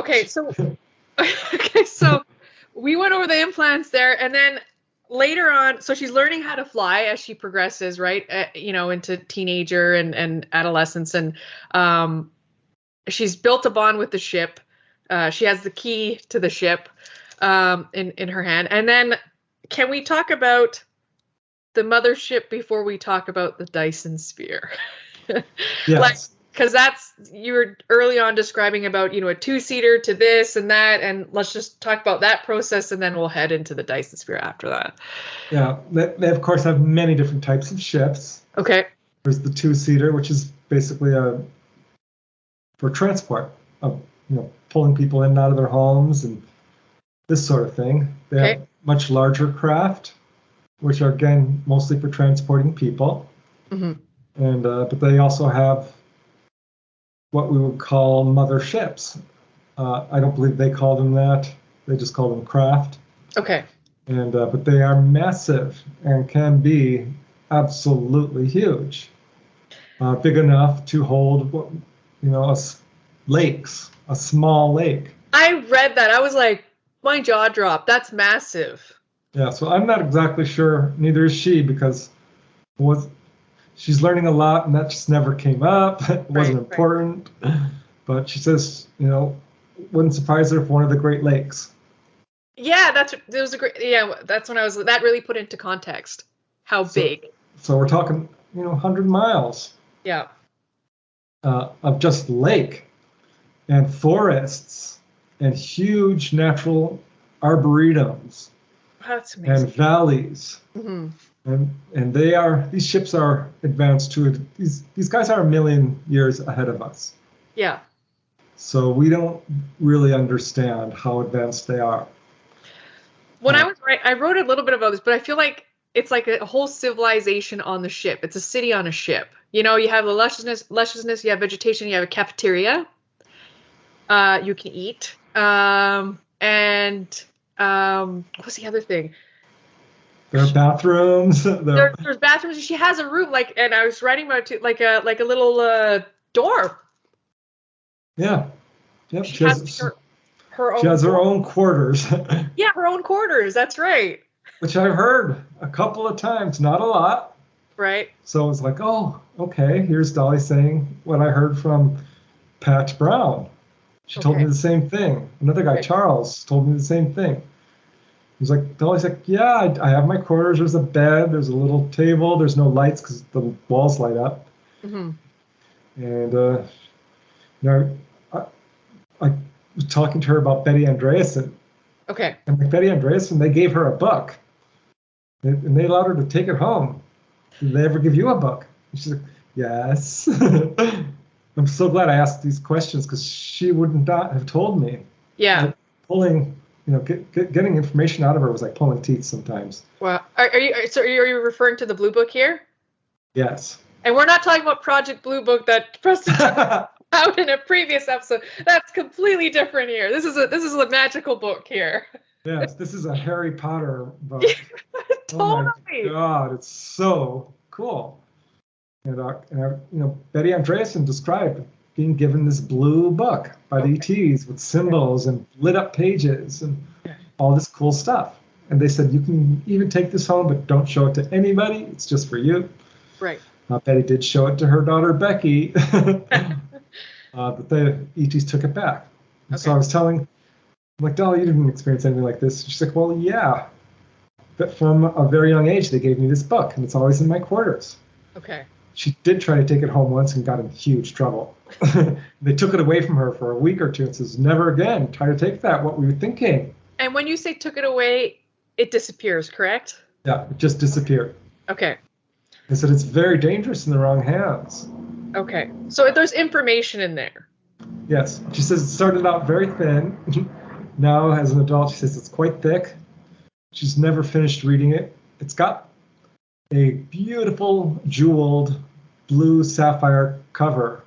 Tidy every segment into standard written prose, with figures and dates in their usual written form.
Okay, so we went over the implants there, and then later on, so she's learning how to fly as she progresses, right? Into teenager and adolescence, and she's built a bond with the ship. She has the key to the ship in her hand. And then, can we talk about the mothership before we talk about the Dyson sphere? Yes. Because you were early on describing about, a two-seater to this and that, and let's just talk about that process, and then we'll head into the Dyson sphere after that. Yeah, they of course have many different types of ships. Okay. There's the two-seater, which is basically for transport of pulling people in and out of their homes and this sort of thing. They have much larger craft, which are again mostly for transporting people. Mm-hmm. And but they also have what we would call mother ships. I don't believe they call them that. They just call them craft. Okay. And but they are massive and can be absolutely huge, big enough to hold, lakes, a small lake. I read that. I was like, my jaw dropped. That's massive. Yeah. So I'm not exactly sure. Neither is she, because she's learning a lot, and that just never came up. It wasn't important. But she says, wouldn't surprise her if one of the Great Lakes. Yeah, that's when that really put into context how big. So we're talking, 100 miles. Yeah. Of just lake and forests and huge natural arboretums. That's amazing. And valleys. Mm-hmm. And these ships are advanced to it. These guys are 1 million years ahead of us. Yeah. So we don't really understand how advanced they are. When I was I wrote a little bit about this, but I feel like it's like a whole civilization on the ship. It's a city on a ship. You have the lusciousness, you have vegetation, you have a cafeteria. You can eat. And what's the other thing? There are bathrooms. There's bathrooms. She has a room, and I was writing about it, like a little dorm. Yeah. Yep. She has her own quarters. Yeah, her own quarters. That's right. Which I've heard a couple of times, not a lot. Right. So it's like, oh, okay, here's Dolly saying what I heard from Pat Brown. She told me the same thing. Another guy, Charles, told me the same thing. He's like, Dolly's like, yeah, I have my quarters. There's a bed. There's a little table. There's no lights because the walls light up. Mm-hmm. And I was talking to her about Betty Andreasson. Okay. And like Betty Andreasson, they gave her a book. And they allowed her to take it home. Did they ever give you a book? And she's like, yes. I'm so glad I asked these questions, because she would not have told me. Yeah. Like pulling, getting information out of her was like pulling teeth sometimes. Wow. Are you referring to the Blue Book here? Yes. And we're not talking about Project Blue Book that Preston out in a previous episode. That's completely different here. This is a magical book here. Yes, this is a Harry Potter book. Totally. Oh my God, it's so cool. And Betty Andreasson described being given this blue book by the ETs with symbols and lit up pages and all this cool stuff. And they said, you can even take this home, but don't show it to anybody. It's just for you. Right. Betty did show it to her daughter, Becky. But the ETs took it back. And so I was telling, I'm like, Dolly, you didn't experience anything like this. She's like, well, yeah. But from a very young age, they gave me this book, and it's always in my quarters. Okay. She did try to take it home once and got in huge trouble. They took it away from her for a week or two and says, never again, try to take that, what we were thinking. And when you say took it away, it disappears, correct? Yeah, it just disappeared. Okay. They said it's very dangerous in the wrong hands. Okay. So there's information in there. Yes. She says it started out very thin. Now, as an adult, she says it's quite thick. She's never finished reading it. It's got a beautiful jeweled blue sapphire cover,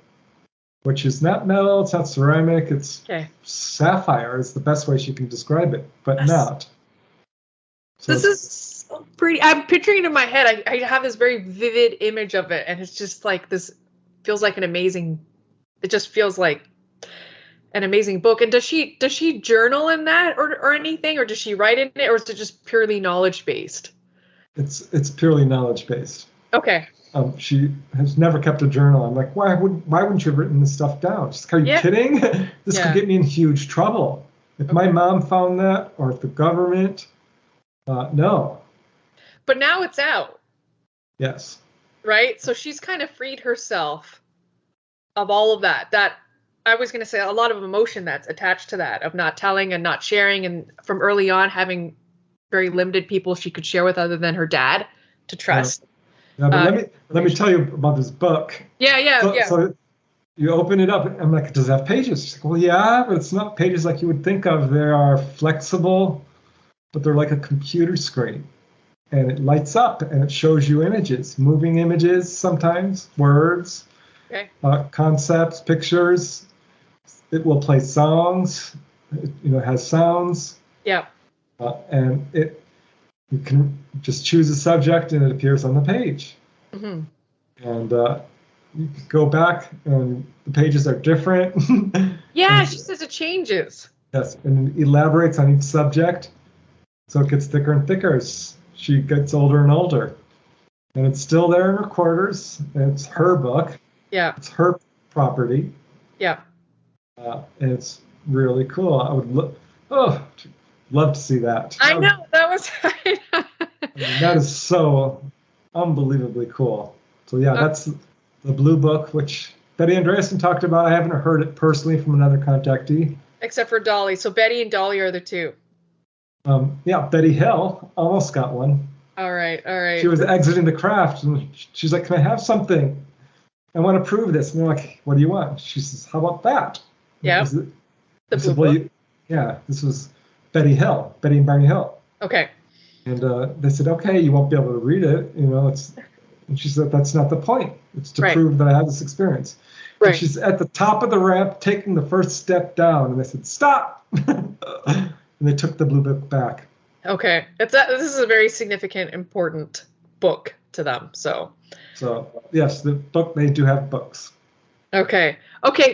which is not metal, it's not ceramic, it's sapphire is the best way she can describe it, but not. So this is so pretty. I'm picturing it in my head. I have this very vivid image of it, and it's just like this, feels like an amazing, it just feels like an amazing book. And does she journal in that or anything, or does she write in it, or is it just purely knowledge based? It's purely knowledge based. Okay. She has never kept a journal. I'm like, why wouldn't you have written this stuff down? She's like, are you kidding? This could get me in huge trouble. If my mom found that, or if the government, no. But now it's out. Yes. Right? So she's kind of freed herself of all of that. That, I was going to say, a lot of emotion that's attached to that, of not telling and not sharing, and from early on having very limited people she could share with other than her dad to trust. Yeah, but let me tell you about this book. So you open it up, and I'm like, does it have pages? She's like, well, yeah, but it's not pages like you would think of. They are flexible, but they're like a computer screen. And it lights up, and it shows you images, moving images sometimes, words, concepts, pictures. It will play songs. It has sounds. Yeah. And you can just choose a subject, and it appears on the page. Mm-hmm. And you can go back, and the pages are different. Yeah, she says it changes. Yes, and it elaborates on each subject, so it gets thicker and thicker as she gets older and older. And it's still there in her quarters. And it's her book. Yeah. It's her property. Yeah. And it's really cool. I would love to see that. I know, that was. That is so unbelievably cool. So yeah, that's the Blue Book, which Betty Andreasen talked about. I haven't heard it personally from another contactee. Except for Dolly. So Betty and Dolly are the two. Betty Hill almost got one. All right. She was exiting the craft, and she's like, can I have something? I want to prove this. And they're like, what do you want? She says, how about that? Yeah. The Blue Book? This was Betty and Barney Hill. Okay. And they said, okay, you won't be able to read it. And she said, that's not the point. It's to prove that I had this experience. Right. And she's at the top of the ramp, taking the first step down. And they said, stop. And they took the Blue Book back. Okay. This is a very significant, important book to them. So yes, the book, they do have books. Okay.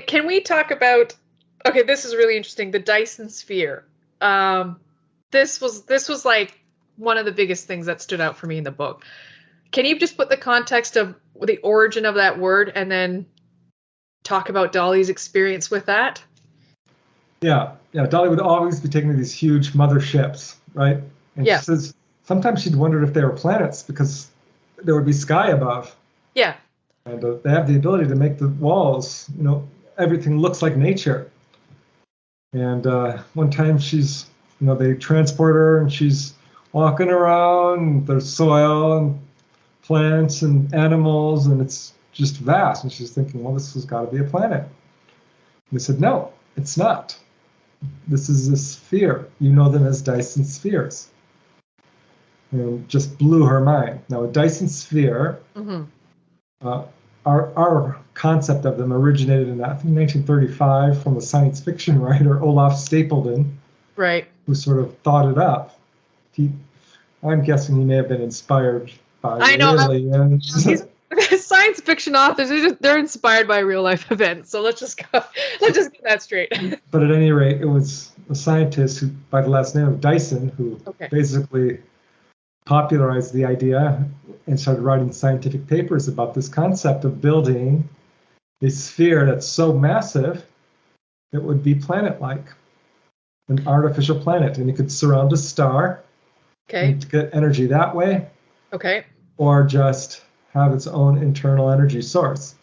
Can we talk about, this is really interesting. The Dyson sphere. This was like one of the biggest things that stood out for me in the book. Can you just put the context of the origin of that word and then talk about Dolly's experience with that? Yeah. Dolly would always be taking these huge motherships, right? And she says sometimes she'd wondered if they were planets because there would be sky above. Yeah. And they have the ability to make the walls, everything looks like nature. And one time she's, they transport her and she's walking around. There's soil and plants and animals, and it's just vast. And she's thinking, well, this has got to be a planet. And they said, no, it's not. This is a sphere. You know them as Dyson spheres. And just blew her mind. Now, a Dyson sphere, our concept of them originated in, I think, 1935 from a science fiction writer, Olaf Stapledon, right, who sort of thought it up. I'm guessing he may have been inspired by aliens. Science fiction authors, they're inspired by real life events. So let's just get that straight. But at any rate, it was a scientist who, by the last name of Dyson, who basically popularized the idea and started writing scientific papers about this concept of building a sphere that's so massive it would be planet-like, an artificial planet, and you could surround a star to get energy that way, or just have its own internal energy source,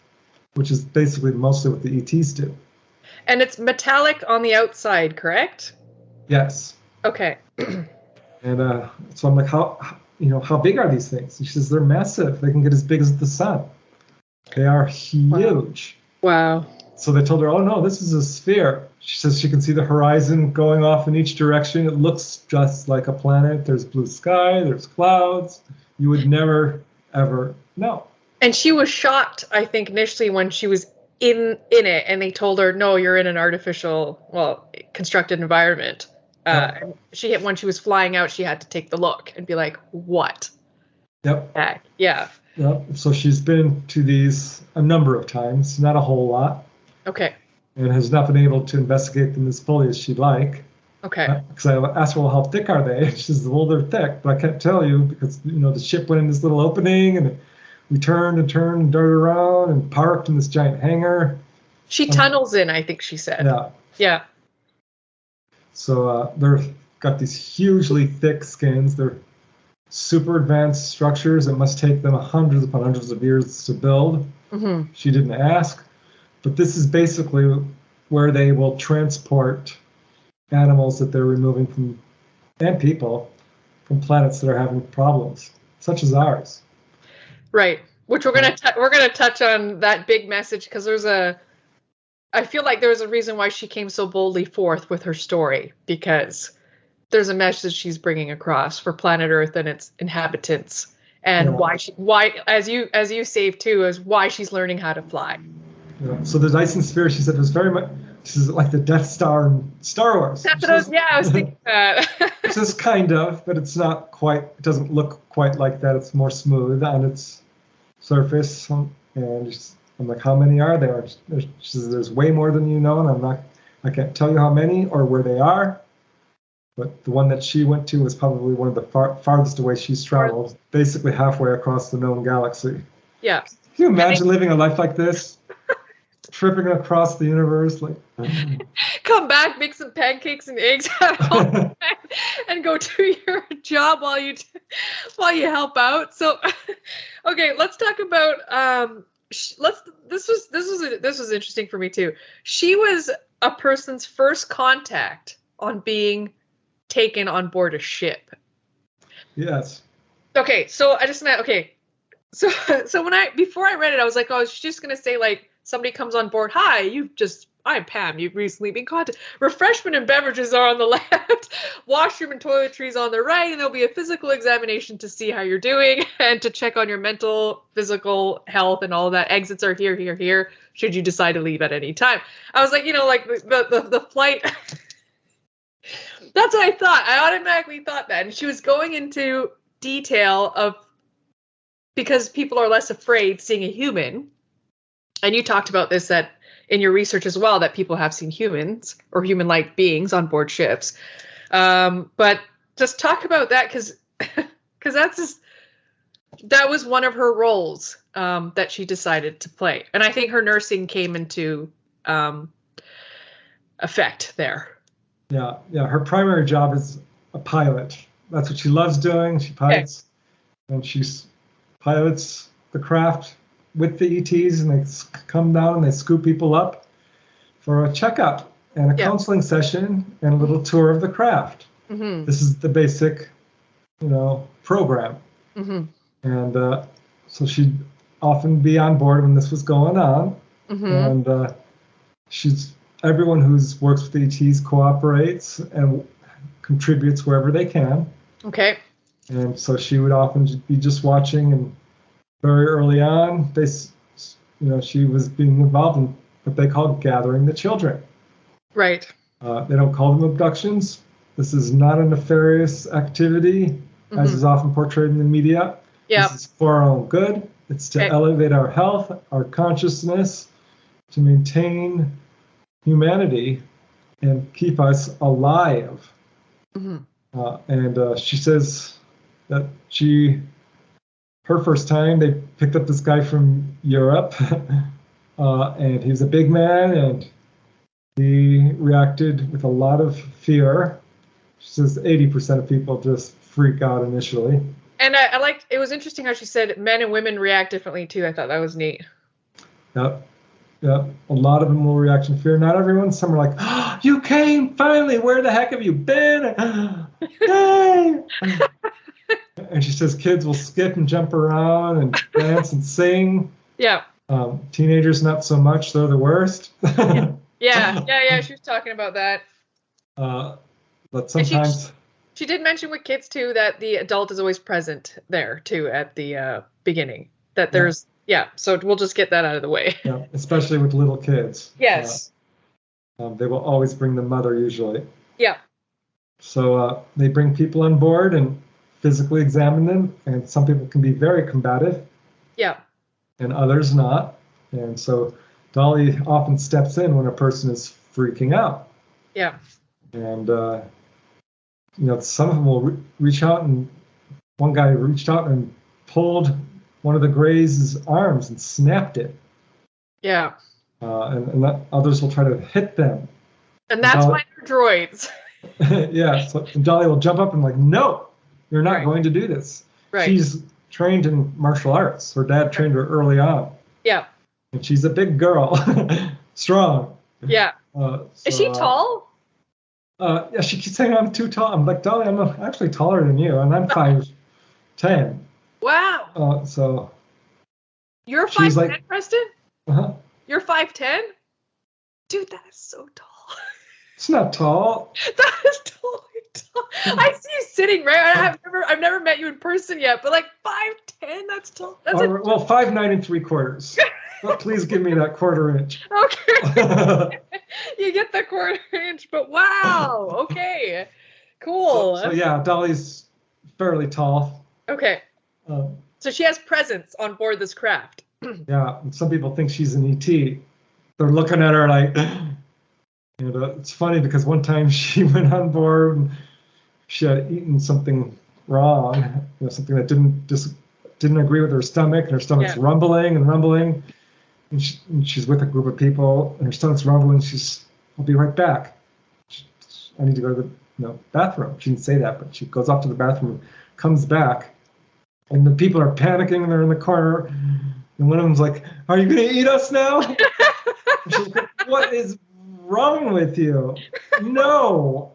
which is basically mostly what the ETs do. And it's metallic on the outside, correct? Yes. Okay. And so I'm like, how big are these things? And she says, they're massive. They can get as big as the sun. They are huge. Wow. So they told her, oh, no, this is a sphere. She says she can see the horizon going off in each direction. It looks just like a planet. There's blue sky. There's clouds. You would never, ever know. And she was shocked, I think, initially when she was in it, and they told her, no, you're in an artificial, constructed environment. When she was flying out, she had to take the look and be like, what? Yep. Heck? Yeah. Yep. So she's been to these a number of times, not a whole lot. Okay. and has not been able to investigate them as fully as she'd like. Okay. Because I asked her, well, how thick are they? She says, well, they're thick, but I can't tell you because, the ship went in this little opening and we turned and darted around and parked in this giant hangar. She tunnels in, I think she said. Yeah. Yeah. So they've got these hugely thick skins. They're super advanced structures that must take them hundreds upon hundreds of years to build. Mm-hmm. She didn't ask. But this is basically where they will transport animals that they're removing from, and people, from planets that are having problems, such as ours. Right. Which we're gonna touch on that big message because I feel like there's a reason why she came so boldly forth with her story, because there's a message she's bringing across for planet Earth and its inhabitants, and why as you say too, is why she's learning how to fly. Yeah. So the Dyson sphere, she said, was very much, this is like the Death Star in Star Wars. That's what I was thinking that. It's just kind of, but it's not quite, it doesn't look quite like that. It's more smooth on its surface. And I'm like, how many are there? She says, there's way more than you know, and I can't tell you how many or where they are. But the one that she went to was probably one of the farthest away she's traveled, basically halfway across the known galaxy. Yeah. Can you imagine living a life like this? Tripping across the universe, like come back, make some pancakes and eggs at home, and go do your job while you help out. So, okay, let's talk about this was interesting for me too. She was a person's first contact on being taken on board a ship. Yes. Okay, so I just meant So before I read it, I was like, oh, she's just gonna say like somebody comes on board. Hi, I'm Pam. You've recently been contacted. Refreshment and beverages are on the left. Washroom and toiletries on the right, and there'll be a physical examination to see how you're doing and to check on your mental, physical health and all of that. Exits are here. Should you decide to leave at any time. I was like, like the flight. That's what I thought. I automatically thought that, and she was going into detail of. Because people are less afraid seeing a human, and you talked about this in your research as well, that people have seen humans or human-like beings on board ships. But just talk about that because that was one of her roles that she decided to play, and I think her nursing came into effect there. Yeah. Her primary job is a pilot. That's what she loves doing. She pilots, and she's pilots the craft with the ETs, and they come down and they scoop people up for a checkup and a counseling session and a little tour of the craft. Mm-hmm. This is the basic, program. Mm-hmm. And so she'd often be on board when this was going on. Mm-hmm. And everyone who works with the ETs cooperates and contributes wherever they can. Okay. And so she would often be just watching, and very early on, she was being involved in what they call gathering the children. Right. They don't call them abductions. This is not a nefarious activity, as is often portrayed in the media. Yeah. This is for our own good. It's to elevate our health, our consciousness, to maintain humanity, and keep us alive. Mm-hmm. And she says that her first time, they picked up this guy from Europe, and he was a big man, and he reacted with a lot of fear. She says 80% of people just freak out initially. And I liked, it was interesting how she said men and women react differently too. I thought that was neat. Yep. A lot of them will react in fear. Not everyone. Some are like, oh, you came finally. Where the heck have you been? Hey! And she says kids will skip and jump around and dance and sing. Yeah. Teenagers, not so much. They're the worst. Yeah. She was talking about that. But sometimes. She did mention with kids, too, that the adult is always present there, too, at the beginning. That there's, so we'll just get that out of the way. Yeah, especially with little kids. Yes. They will always bring the mother, usually. Yeah. So they bring people on board and physically examine them, and some people can be very combative. Yeah. And others not. And so Dolly often steps in when a person is freaking out. Yeah. And, some of them will reach out, and one guy reached out and pulled one of the Greys' arms and snapped it. Yeah. And others will try to hit them. And that's why they're droids. Yeah. So Dolly will jump up and like, no, you're not going to do this. Right. She's trained in martial arts. Her dad trained her early on. Yeah. And she's a big girl, strong. Yeah. Is she tall? Yeah, she keeps saying I'm too tall. I'm like, Dolly, I'm actually taller than you, and I'm 5'10". Wow. So. You're 5'10", like, Preston? Uh-huh. You're 5'10"? Dude, that is so tall. It's not tall. That is totally tall. I see you sitting right. I've never met you in person yet, but like 5'10", that's tall. That's well, 5'9" and 3/4. But please give me that 1/4 inch. Okay. You get the 1/4 inch, but wow. Okay. Cool. So yeah, Dolly's fairly tall. Okay. So she has presence on board this craft. Yeah, and some people think she's an ET. They're looking at her like, it's funny because one time she went on board and she had eaten something wrong, something that didn't agree with her stomach, and her stomach's rumbling and rumbling. And she's with a group of people, and her stomach's rumbling. I'll be right back. I need to go to the bathroom. She didn't say that, but she goes off to the bathroom, comes back, and the people are panicking, and they're in the corner. And one of them's like, "Are you going to eat us now?" And she's like, "What is wrong with you?" No.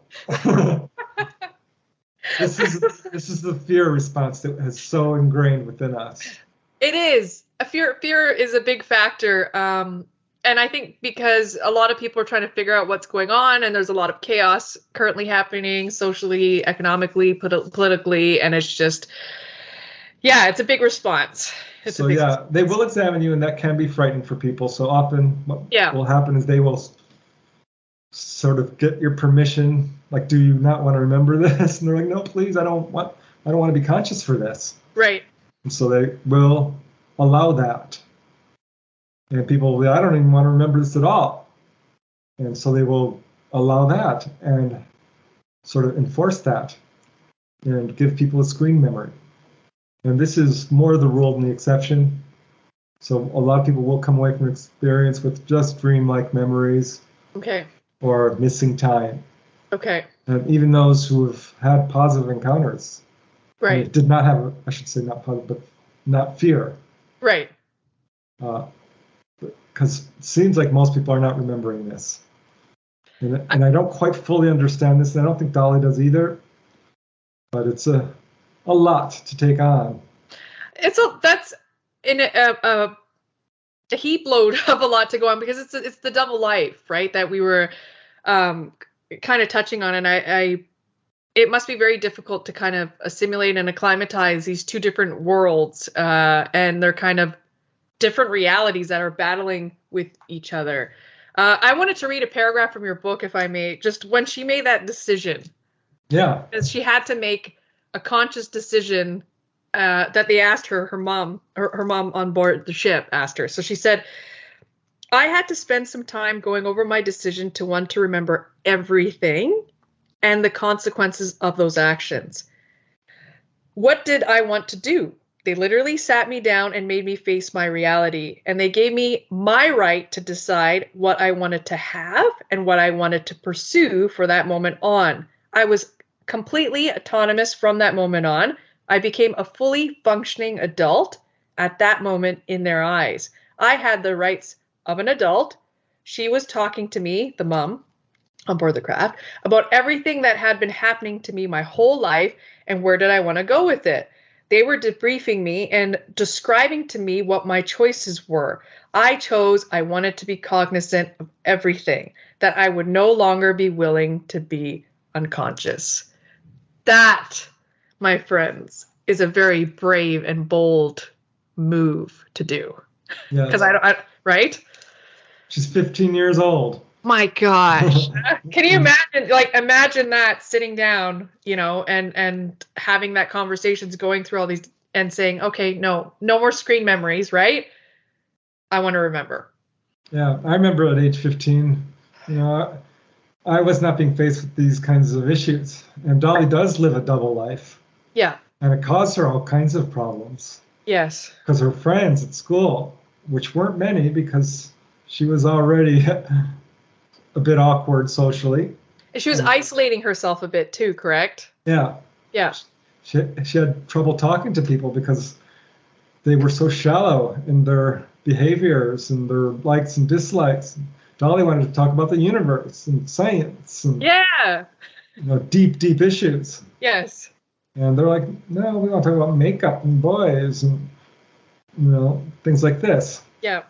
This is the fear response that is so ingrained within us. It is. Fear is a big factor. And I think because a lot of people are trying to figure out what's going on, and there's a lot of chaos currently happening socially, economically, politically, and it's just, it's a big response. They will examine you, and that can be frightening for people. So often what will happen is they will sort of get your permission, like, do you not want to remember this? And they're like, no, please, I don't want to be conscious for this. Right. And so they will allow that. And people will be, I don't even want to remember this at all. And so they will allow that and sort of enforce that and give people a screen memory. And this is more the rule than the exception. So a lot of people will come away from experience with just dream-like memories. Okay. Or missing time. Okay. And even those who have had positive encounters. Right. Did not have, I should say not positive, but not fear. Right. Because it seems like most people are not remembering this. And I don't quite fully understand this, and I don't think Dolly does either. But it's a lot to take on. That's in a heap load of a lot to go on, because it's the double life, right, that we were kind of touching on. And it must be very difficult to kind of assimilate and acclimatize these two different worlds, and they're kind of different realities that are battling with each other. I wanted to read a paragraph from your book, if I may, just when she made that decision. Yeah. Because she had to make a conscious decision that they asked her mom on board the ship asked her. So she said, I had to spend some time going over my decision to want to remember everything and the consequences of those actions. What did I want to do? They literally sat me down and made me face my reality, and they gave me my right to decide what I wanted to have and what I wanted to pursue for that moment on. I was completely autonomous from that moment on. I became a fully functioning adult at that moment in their eyes. I had the rights of an adult. She was talking to me, the mom on board the craft, about everything that had been happening to me my whole life and where did I want to go with it. They were debriefing me and describing to me what my choices were. I chose I wanted to be cognizant of everything, that I would no longer be willing to be unconscious. That, my friends, is a very brave and bold move to do. Yeah. Because I right? She's 15 years old. My gosh. Can you imagine that sitting down, and having that conversations, going through all these and saying, okay, no more screen memories, right? I want to remember. Yeah, I remember at age 15, you know, I was not being faced with these kinds of issues. And Dolly does live a double life, Yeah. and it caused her all kinds of problems Yes. because her friends at school, which weren't many because she was already a bit awkward socially. And she was And, isolating herself a bit too, correct? yeah, Yeah. she had trouble talking to people because they were so shallow in their behaviors and their likes and dislikes. Dolly wanted to talk about the universe and science and Yeah. deep, deep issues. Yes. And they're like, no, we want to talk about makeup and boys and things like this. Yeah.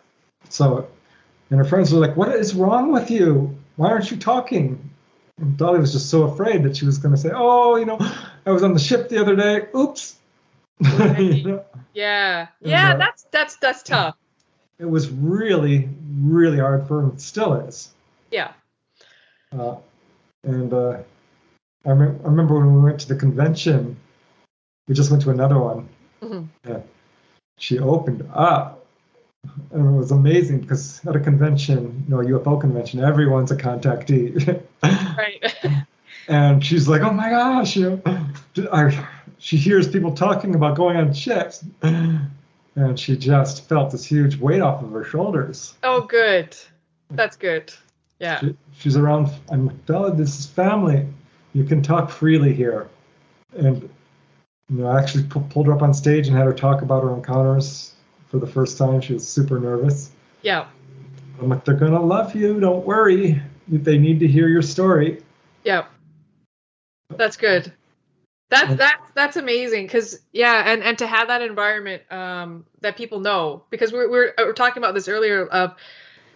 So, and her friends were like, what is wrong with you? Why aren't you talking? And Dolly was just so afraid that she was going to say, oh, I was on the ship the other day. Oops. Right. Yeah. Yeah, And, that's tough. it was really, really hard for him. It still is. Yeah. And I remember when we went to the convention, we just went to another one. Mm-hmm. Yeah. She opened up. And it was amazing because at a convention, a UFO convention, everyone's a contactee. Right. And she's like, oh my gosh, she hears people talking about going on ships. And she just felt this huge weight off of her shoulders. Oh, good. That's good. Yeah. She's around, I'm like, Bella, this is family. You can talk freely here. And I actually pulled her up on stage and had her talk about her encounters for the first time. She was super nervous. Yeah. I'm like, they're going to love you. Don't worry. They need to hear your story. Yeah. That's good. That's amazing because and to have that environment that people know, because we're talking about this earlier of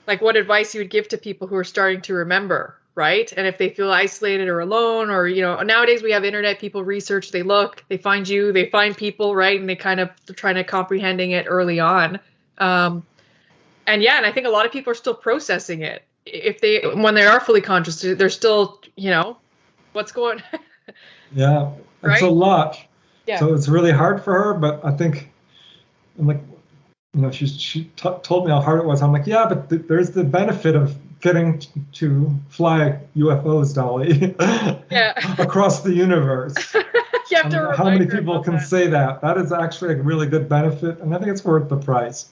like what advice you would give to people who are starting to remember, right? And if they feel isolated or alone, or nowadays we have internet, people research, they look, they find you, they find people, right? And they kind of trying to comprehending it early on. And I think a lot of people are still processing it. When they are fully conscious, they're still, what's going Yeah, it's right? a lot. Yeah. So it's really hard for her, but I think, I'm like, she told me how hard it was. I'm like, yeah, but there's the benefit of getting to fly UFOs, Dolly, across the universe. You have to how many people can say that? That is actually a really good benefit, and I think it's worth the price.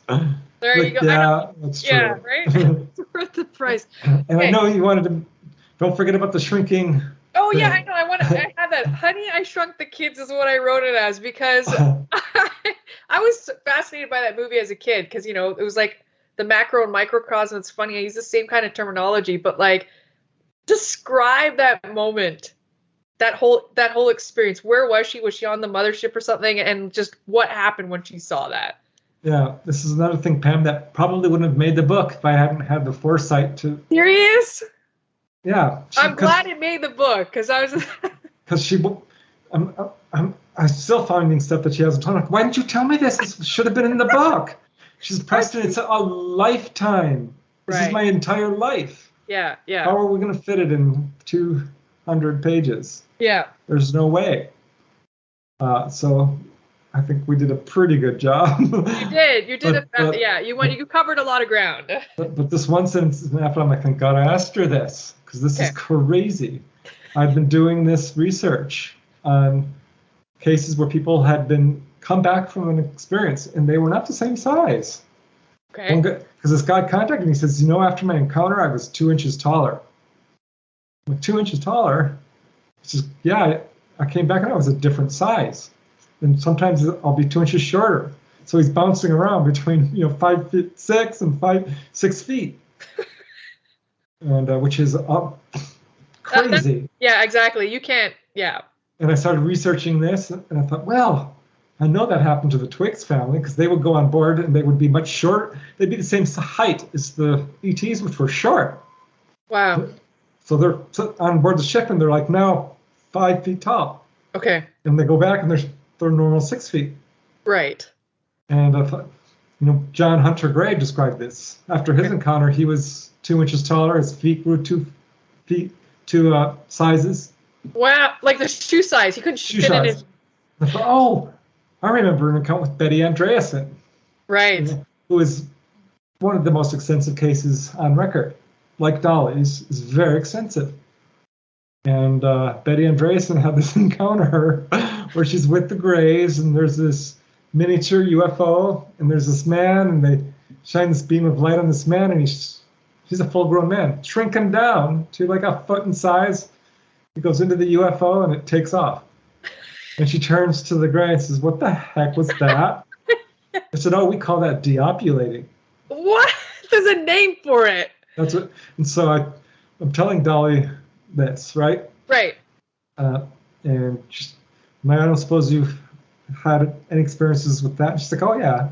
There you go. Yeah, that's true. Yeah, right? It's worth the price. And I know you wanted to, don't forget about the shrinking. Oh, yeah, I know. I had that. Honey, I Shrunk the Kids is what I wrote it as because I was fascinated by that movie as a kid because, it was like the macro and microcosm. It's funny. I use the same kind of terminology, but like describe that moment, that whole experience. Where was she? Was she on the mothership or something? And just what happened when she saw that? Yeah, this is another thing, Pam, that probably wouldn't have made the book if I hadn't had the foresight to. Serious? Yeah. I'm glad it made the book because I was. Because I'm still finding stuff that she hasn't told me. Why didn't you tell me this? This should have been in the book. She's Preston. It's a lifetime. This is my entire life. Yeah, yeah. How are we going to fit it in 200 pages? Yeah. There's no way. So I think we did a pretty good job. You did. You did you covered a lot of ground. But this one sentence after, I'm like, thank God I asked her this because this is crazy. I've been doing this research on cases where people had come back from an experience and they were not the same size. Okay. Because this guy contacted me and says, after my encounter, I was 2 inches taller. I'm like, 2 inches taller? He says, yeah, I came back and I was a different size. And sometimes I'll be 2 inches shorter. So he's bouncing around between 5'6" and 6 feet. And which is crazy. Yeah, exactly. You can't, yeah. And I started researching this, and I thought, well, I know that happened to the Twix family because they would go on board and they would be much short. They'd be the same height as the ETs, which were short. Wow. So they're on board the ship, and they're like now 5 feet tall. Okay. And they go back, and they're normal 6 feet. Right. And I thought, John Hunter Gray described this. After his encounter, he was 2 inches taller. His feet grew 2 feet. Two sizes. Wow, like the shoe size. He couldn't fit in his. I thought, I remember an account with Betty Andreasen. Right. Who is one of the most extensive cases on record. Like Dolly's, is very extensive. And Betty Andreasen had this encounter where she's with the Greys, and there's this miniature UFO, and there's this man, and they shine this beam of light on this man, and he's a full-grown man. Shrink him down to like a foot in size. He goes into the UFO, and it takes off. And she turns to the Grey and says, "What the heck was that?" I said, "Oh, we call that deopulating." What? There's a name for it. That's what. And so I'm telling Dolly this, right? Right. And she's, I don't suppose you've had any experiences with that? She's like, "Oh yeah,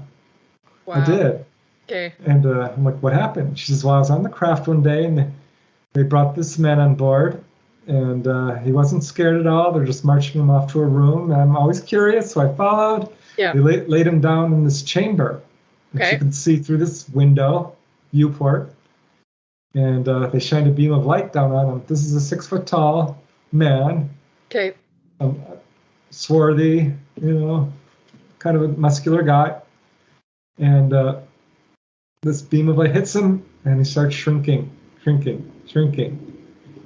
Wow. I did." Okay. And I'm like, "What happened?" She says, "Well, I was on the craft one day, and they brought this man on board, and he wasn't scared at all. They're just marching him off to a room. And I'm always curious, so I followed. Yeah. They laid him down in this chamber, which Okay. you can see through this window, viewport. And they shined a beam of light down on him. This is a 6 foot tall man, Okay. swarthy, kind of a muscular guy. And this beam of light hits him, and he starts shrinking.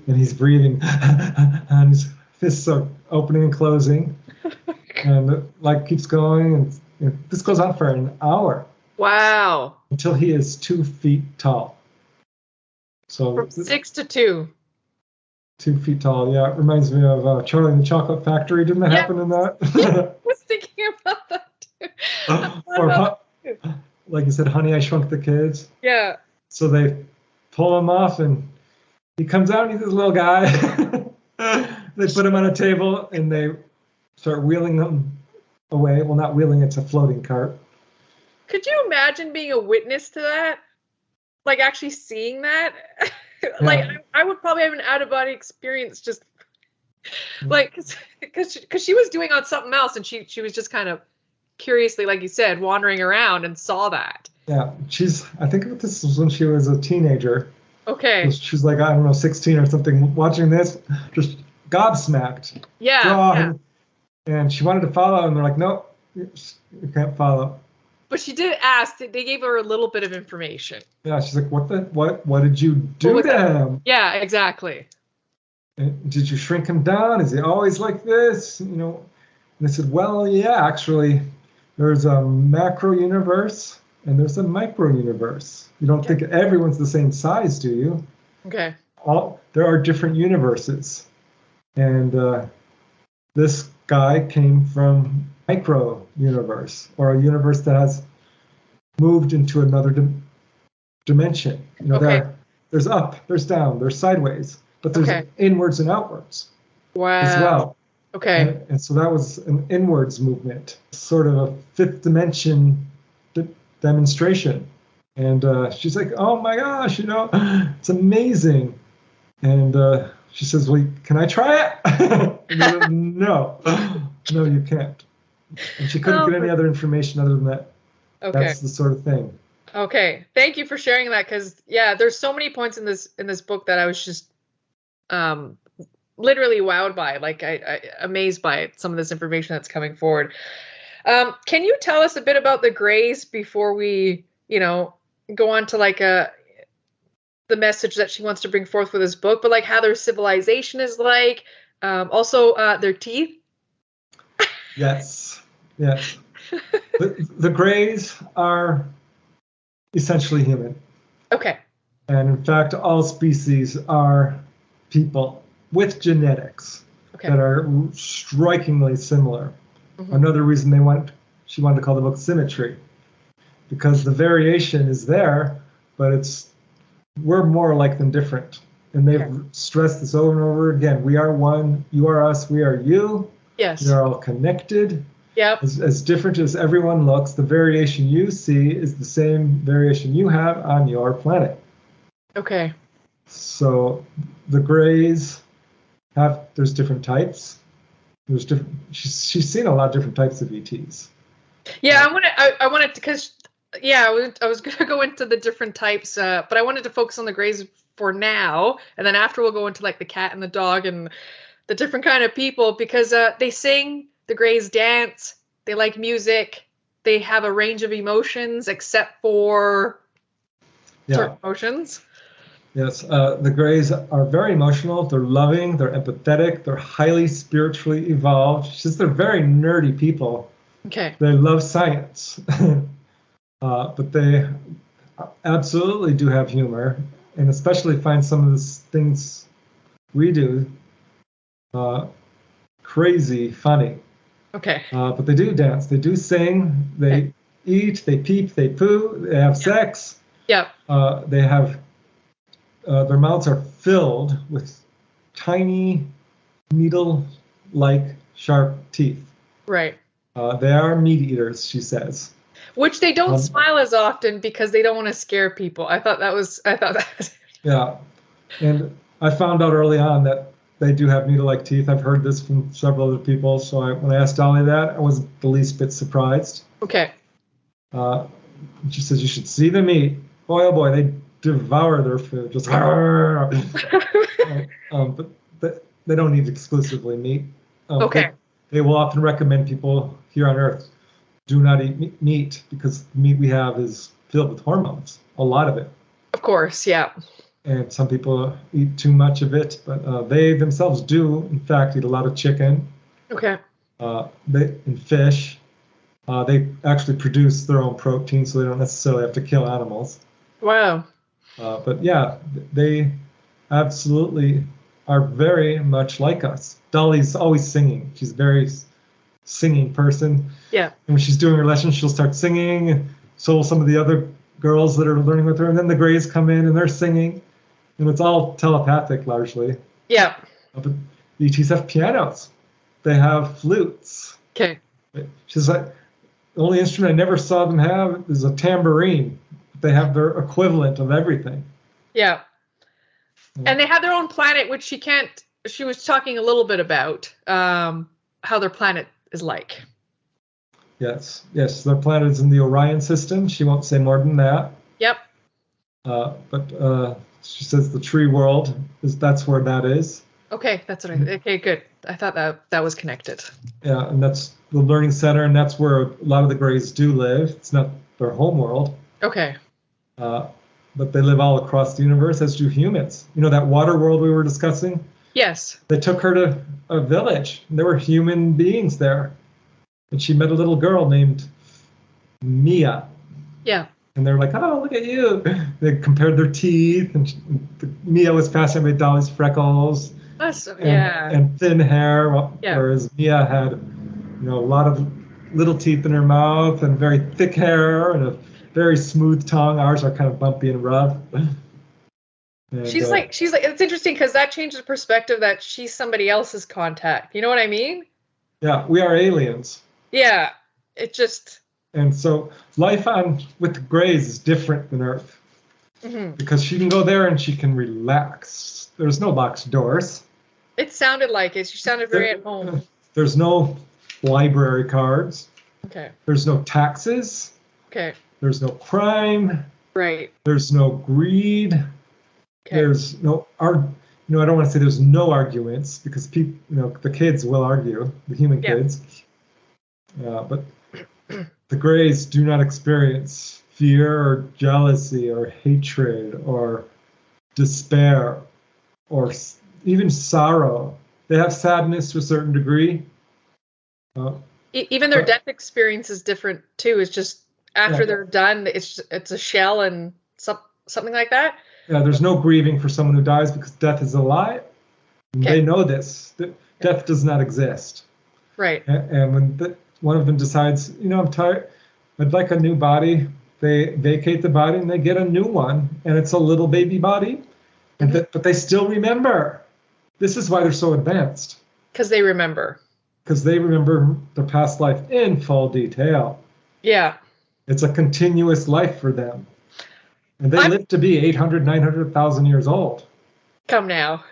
And he's breathing, and his fists are opening and closing. And the light keeps going, and this goes on for an hour. Wow. Until he is 2 feet tall. So From 6 to 2. 2 feet tall, yeah. It reminds me of Charlie and the Chocolate Factory. Didn't that happen in that? I was thinking about that too. Or, like you said, Honey, I Shrunk the Kids. Yeah. So they pull him off, and he comes out, and he's this little guy. They put him on a table, and they start wheeling him away. Well, not wheeling, it's a floating cart. Could you imagine being a witness to that? Like actually seeing that? Like I would probably have an out-of-body experience just like because she was doing on something else, and she was just kind of curiously, like you said, wandering around and saw that. Yeah, I think this was when she was a teenager. Okay. She's like, I don't know, 16 or something, watching this, just gobsmacked. Yeah. And she wanted to follow, and they're like, "No, you can't follow." But she did ask. They gave her a little bit of information. Yeah, she's like, what did you do to him? Yeah, exactly. And did you shrink him down? Is he always like this? And I said, well, yeah, actually, there's a macro universe and there's a micro universe. You don't think everyone's the same size, do you? Okay. There are different universes. And this guy came from micro universe, or a universe that has moved into another dimension. There's up, there's down, there's sideways, but there's inwards and outwards as well. Okay. And so that was an inwards movement, sort of a fifth dimension demonstration. And she's like, "Oh my gosh, it's amazing." And she says, "Well, can I try it?" No, you can't. And she couldn't get any other information other than that. Okay. That's the sort of thing. Okay. Thank you for sharing that, because there's so many points in this book that I was just literally wowed by, like I amazed by some of this information that's coming forward. Can you tell us a bit about the Greys before we, go on to like the message that she wants to bring forth with this book, but like how their civilization is like, also their teeth? Yes. The Greys are essentially human. Okay. And in fact, all species are people with genetics that are strikingly similar. Mm-hmm. Another reason she wanted to call the book Symmetry, because the variation is there, but we're more alike than different. And they've stressed this over and over again. We are one, you are us, we are you. Yes. We are all connected. Yep. As different as everyone looks, the variation you see is the same variation you have on your planet. Okay. So the Greys there's different types. There's different. She's seen a lot of different types of ETs. Yeah, I wanted to, because I was gonna go into the different types, but I wanted to focus on the Greys for now, and then after we'll go into like the cat and the dog and the different kind of people, because they sing, the Greys dance, they like music, they have a range of emotions except for Sort of emotions. Yes, the Greys are very emotional. They're loving. They're empathetic. They're highly spiritually evolved. It's just they're very nerdy people. Okay. They love science, but they absolutely do have humor, and especially find some of the things we do crazy funny. Okay. But they do dance. They do sing. They eat. They peep. They poo. They have sex. Yeah. They have. Their mouths are filled with tiny, needle-like, sharp teeth. Right. They are meat eaters, she says. Which they don't smile as often because they don't want to scare people. I thought that was. Yeah, and I found out early on that they do have needle-like teeth. I've heard this from several other people. So when I asked Dolly that, I wasn't the least bit surprised. Okay. She says you should see them eat. Boy, oh boy, they devour their food. Just but they don't eat exclusively meat. Okay. They will often recommend people here on Earth do not eat meat because the meat we have is filled with hormones, a lot of it. Of course, yeah. And some people eat too much of it, but they themselves do, in fact, eat a lot of chicken. Okay. And fish. They actually produce their own protein, so they don't necessarily have to kill animals. Wow. But yeah, they absolutely are very much like us. Dolly's always singing. She's a very singing person. Yeah. And when she's doing her lessons, she'll start singing. So will some of the other girls that are learning with her. And then the Greys come in and they're singing. And it's all telepathic largely. Yeah. But the ETs have pianos. They have flutes. Okay. She's like, the only instrument I never saw them have is a tambourine. They have their equivalent of everything. Yeah. And they have their own planet, which she was talking a little bit about how their planet is like. Yes, their planet is in the Orion system. She won't say more than that. Yep. But she says the tree world that's where that is. Okay, that's what okay, good. I thought that was connected. Yeah, and that's the learning center, and that's where a lot of the Greys do live. It's not their home world. Okay. But they live all across the universe, as do humans. You know that water world we were discussing? Yes. They took her to a village, and there were human beings there. And she met a little girl named Mia. Yeah. And they're like, oh, look at you. They compared their teeth, and Mia was fascinated by Dolly's freckles. And thin hair, whereas Mia had, a lot of little teeth in her mouth and very thick hair and a very smooth tongue. Ours are kind of bumpy and rough. And, she's like, it's interesting because that changes the perspective that she's somebody else's contact. You know what I mean? Yeah, we are aliens. Yeah, it just. And so life with the Greys is different than Earth. Because she can go there and she can relax. There's no locked doors. It sounded like it. She sounded very at home. There's no library cards. Okay. There's no taxes. Okay. There's no crime. Right. There's no greed. Okay. There's no I don't want to say there's no arguments because people, the kids will argue, the human kids. But the Greys do not experience fear or jealousy or hatred or despair or even sorrow. They have sadness to a certain degree. Even their death experience is different too. It's just after they're done, it's a shell and something like that. Yeah, there's no grieving for someone who dies because death is a lie. They know this. Death does not exist. Right. And when one of them decides, I'm tired, I'd like a new body, they vacate the body and they get a new one. And it's a little baby body. But they still remember. This is why they're so advanced. Because they remember. Because they remember their past life in full detail. Yeah. It's a continuous life for them. And they live to be 800, 900,000 years old. Come now.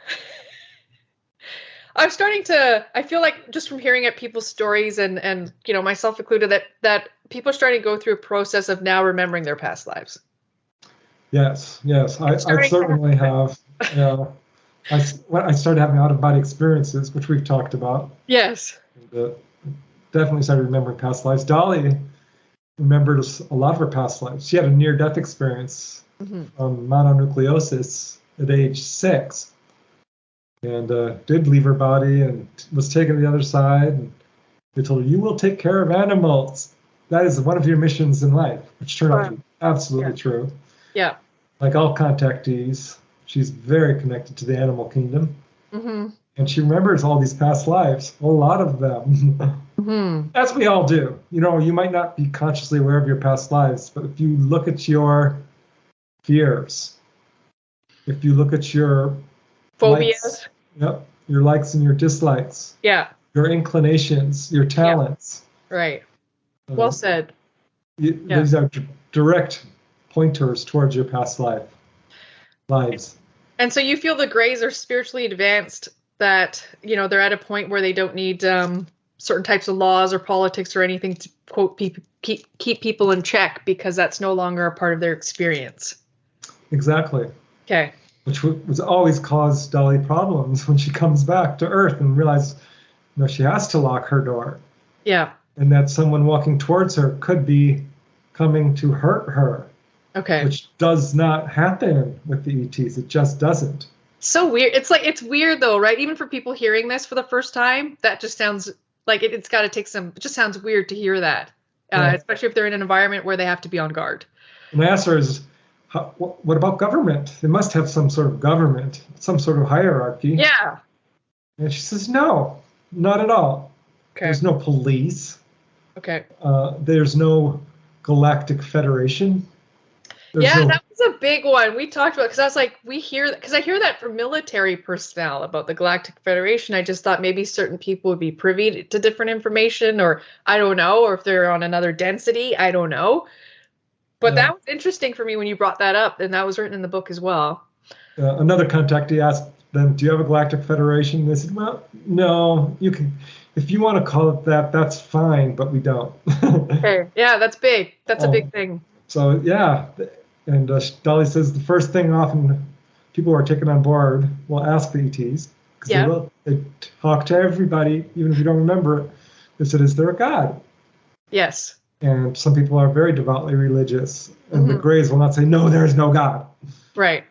I feel like just from hearing at people's stories and myself included, that people are starting to go through a process of now remembering their past lives. Yes. I certainly have. I started having out-of-body experiences, which we've talked about. Yes. And, definitely started remembering past lives. Dolly remembered a lot of her past lives. She had a near-death experience from mononucleosis at age 6, and did leave her body and was taken to the other side. And they told her, "You will take care of animals. That is one of your missions in life," which turned out to be absolutely true. Yeah. Like all contactees, she's very connected to the animal kingdom. And she remembers all these past lives, a lot of them, as we all do. You know, you might not be consciously aware of your past lives, but if you look at your fears, if you look at your phobias, your likes and your dislikes, your inclinations, your talents. Right. Well said. These are direct pointers towards your past lives. And so you feel the Greys are spiritually advanced, that, you know, they're at a point where they don't need certain types of laws or politics or anything to, quote, keep people in check, because that's no longer a part of their experience. Exactly. Okay. Which was always caused Dolly problems when she comes back to Earth and realizes, you know, she has to lock her door. Yeah. And that someone walking towards her could be coming to hurt her. Okay. Which does not happen with the ETs. It just doesn't. So weird. It's weird though, right? Even for people hearing this for the first time, that just sounds like it's got to take some. It just sounds weird to hear that, especially if they're in an environment where they have to be on guard. And I asked her, what about government? They must have some sort of government, some sort of hierarchy. Yeah. And she says, no, not at all. Okay. There's no police. Okay. There's no galactic federation. That was a big one we talked about, because I was like, I hear that from military personnel about the Galactic Federation. I just thought maybe certain people would be privy to different information, or I don't know, or if they're on another density, I don't know. But that was interesting for me when you brought that up, and that was written in the book as well. Another contactee asked them, "Do you have a Galactic Federation?" They said, "Well, no, you can, if you want to call it that, that's fine, but we don't." Okay, yeah, that's big. That's a big thing. So yeah. And Dolly says the first thing often people who are taken on board will ask the ETs, because they talk to everybody, even if you don't remember it. They said, "Is there a God?" Yes. And some people are very devoutly religious, and the Greys will not say, "No, there is no God." Right.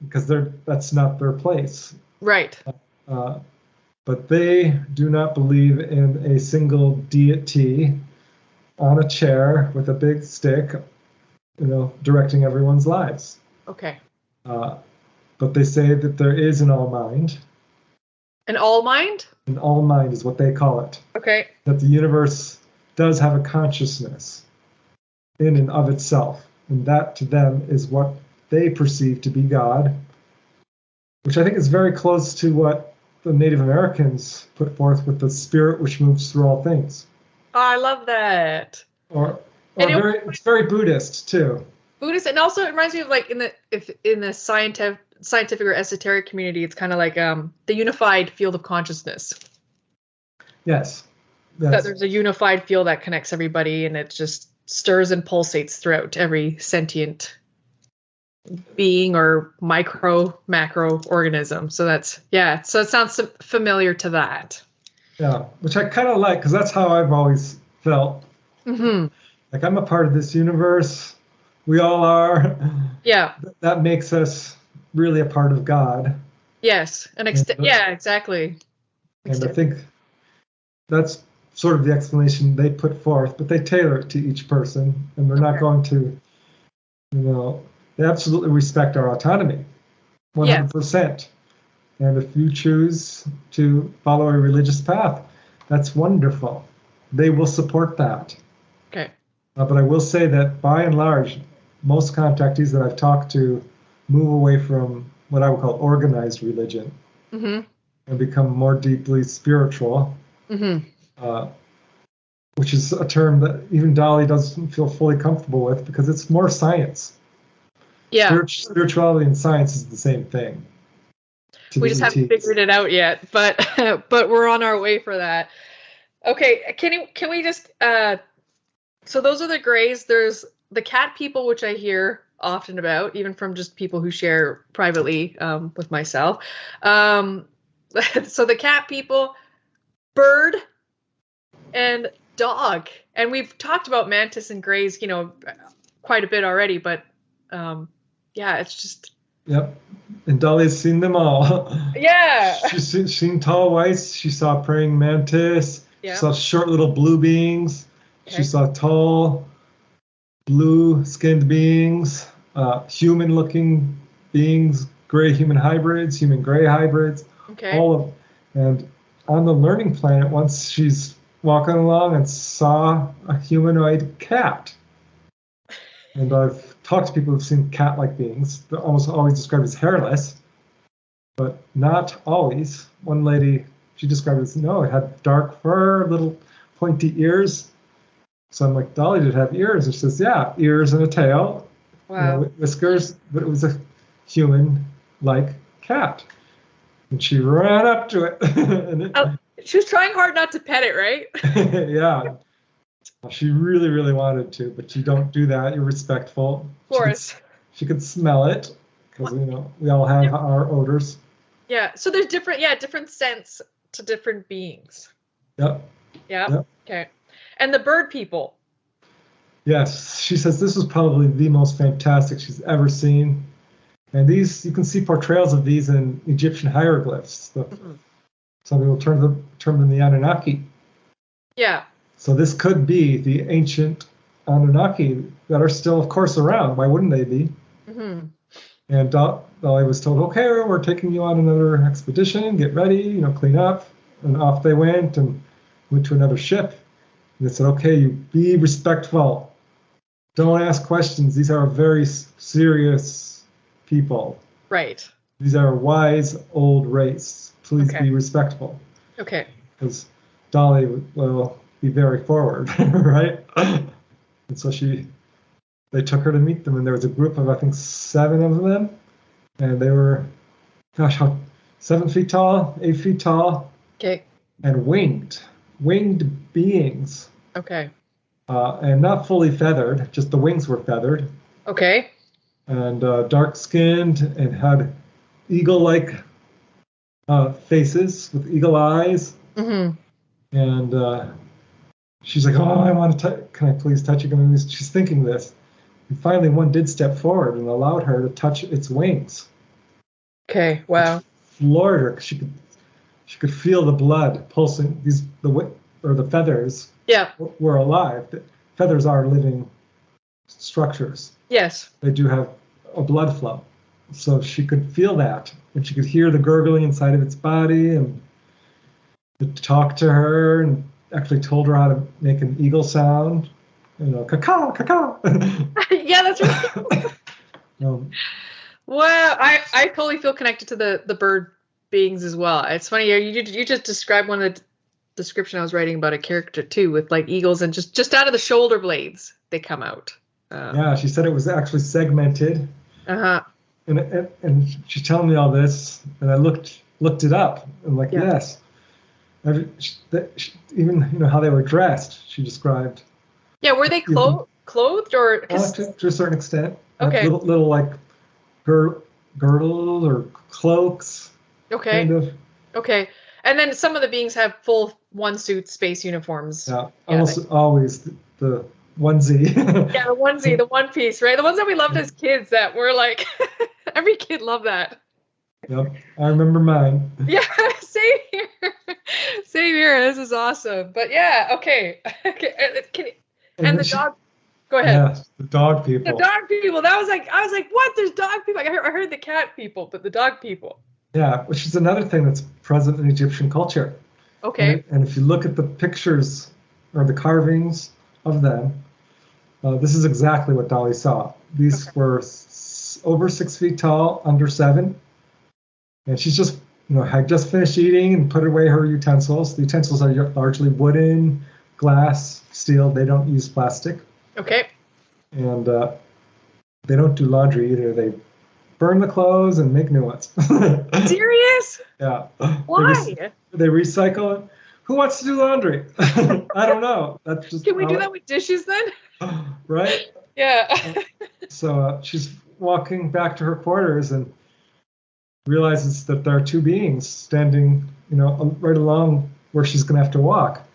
Because that's not their place. Right. But they do not believe in a single deity on a chair with a big stick, you know, directing everyone's lives. Okay. But they say that there is an all-mind. An all-mind? An all-mind is what they call it. Okay. That the universe does have a consciousness in and of itself. And that, to them, is what they perceive to be God, which I think is very close to what the Native Americans put forth with the spirit which moves through all things. Oh, I love that. It's very Buddhist too. Buddhist, and also it reminds me of like in the scientific or esoteric community, it's kind of like the unified field of consciousness. Yes. That there's a unified field that connects everybody, and it just stirs and pulsates throughout every sentient being or macro organism. So so it sounds familiar to that. Yeah, which I kind of like, because that's how I've always felt. Like, I'm a part of this universe. We all are. Yeah. That makes us really a part of God. Yes. Exactly. And I think that's sort of the explanation they put forth, but they tailor it to each person, and they're not going to, they absolutely respect our autonomy, 100%. And if you choose to follow a religious path, that's wonderful. They will support that. Okay. But I will say that by and large, most contactees that I've talked to move away from what I would call organized religion and become more deeply spiritual, which is a term that even Dolly doesn't feel fully comfortable with, because it's more science. Yeah. Spirituality and science is the same thing. We just haven't figured it out yet, but we're on our way for that. Okay, can we just so those are the Greys. There's the cat people, which I hear often about, even from just people who share privately with myself. So the cat people, bird, and dog. And we've talked about mantis and Greys, quite a bit already, but Yeah, it's just. Yep. And Dolly's seen them all. Yeah. She's seen tall whites. She saw praying mantis. Yeah. She saw short little blue beings. Okay. She saw tall blue-skinned beings, human-looking beings, gray human hybrids, human-gray hybrids. Okay. All of, and on the learning planet, once she's walking along and saw a humanoid cat. And I've talked to people who've seen cat-like beings. They're almost always described as hairless, but not always. One lady, she described it as, no, it had dark fur, little pointy ears. So I'm like, Dolly, did it have ears? And she says, yeah, ears and a tail, Wow. whiskers, but it was a human-like cat. And she ran up to it. She was trying hard not to pet it, right? Yeah. She really, really wanted to, but you don't do that. You're respectful. Of course. She could smell it because, we all have our odors. Yeah. So there's different scents to different beings. Yep. Yeah. Yep. Okay. And the bird people. Yes. She says this was probably the most fantastic she's ever seen. And these, you can see portrayals of these in Egyptian hieroglyphs. Some people term them the Anunnaki. Yeah. So this could be the ancient Anunnaki that are still, of course, around. Why wouldn't they be? Mm-hmm. And Dolly was told, okay, we're taking you on another expedition. Get ready, clean up. And off they went and went to another ship. And they said, okay, you be respectful. Don't ask questions. These are very serious people. Right. These are a wise old race. Please be respectful. Okay. Because Dolly will be very forward, right? And so they took her to meet them, and there was a group of, I think, 7 of them, and they were, 7 feet tall, 8 feet tall, okay, and winged beings. Okay. And not fully feathered, just the wings were feathered. Okay. And dark-skinned and had eagle-like faces with eagle eyes. Mm-hmm. And she's like, oh, I want to can I please touch you? She's thinking this. And finally, one did step forward and allowed her to touch its wings. Okay, wow. Which floored her because she could feel the blood pulsing. The feathers were alive. The feathers are living structures. Yes. They do have a blood flow. So she could feel that. And she could hear the gurgling inside of its body, and it talked to her and actually told her how to make an eagle sound. Caw, caw. Yeah, that's right. Wow, I totally feel connected to the bird beings as well. It's funny, you just described one of the description I was writing about a character too, with like eagles and just out of the shoulder blades they come out. Yeah, she said it was actually segmented. Uh-huh. And she's telling me all this, and I looked it up. I'm like, yes. Even how they were dressed, she described. Yeah, were they clothed or? To a certain extent. Okay. Like little like girdle or cloaks. Okay. Kind of. Okay. And then some of the beings have full one-suit space uniforms. Yeah, almost always the onesie. Yeah, the onesie, the one piece, right? The ones that we loved as kids that were like, every kid loved that. Yep, I remember mine. Yeah, same here. Same here. This is awesome. But yeah, okay. And the dog. Go ahead. Yeah, the dog people. The dog people. I was like, what? There's dog people. I heard the cat people, but the dog people. Yeah, which is another thing that's present in Egyptian culture. Okay. And if you look at the pictures or the carvings of them, this is exactly what Dolly saw. These were over 6 feet tall, under 7. And she's just, had just finished eating and put away her utensils. The utensils are largely wooden, glass, steel. They don't use plastic. Okay. And they don't do laundry either. They burn the clothes and make new ones. Serious? Yeah. Why? They recycle it. Who wants to do laundry? I don't know. That's just. Can we do that with dishes then? Right? Yeah. So she's walking back to her quarters and realizes that there are 2 beings standing, right along where she's going to have to walk.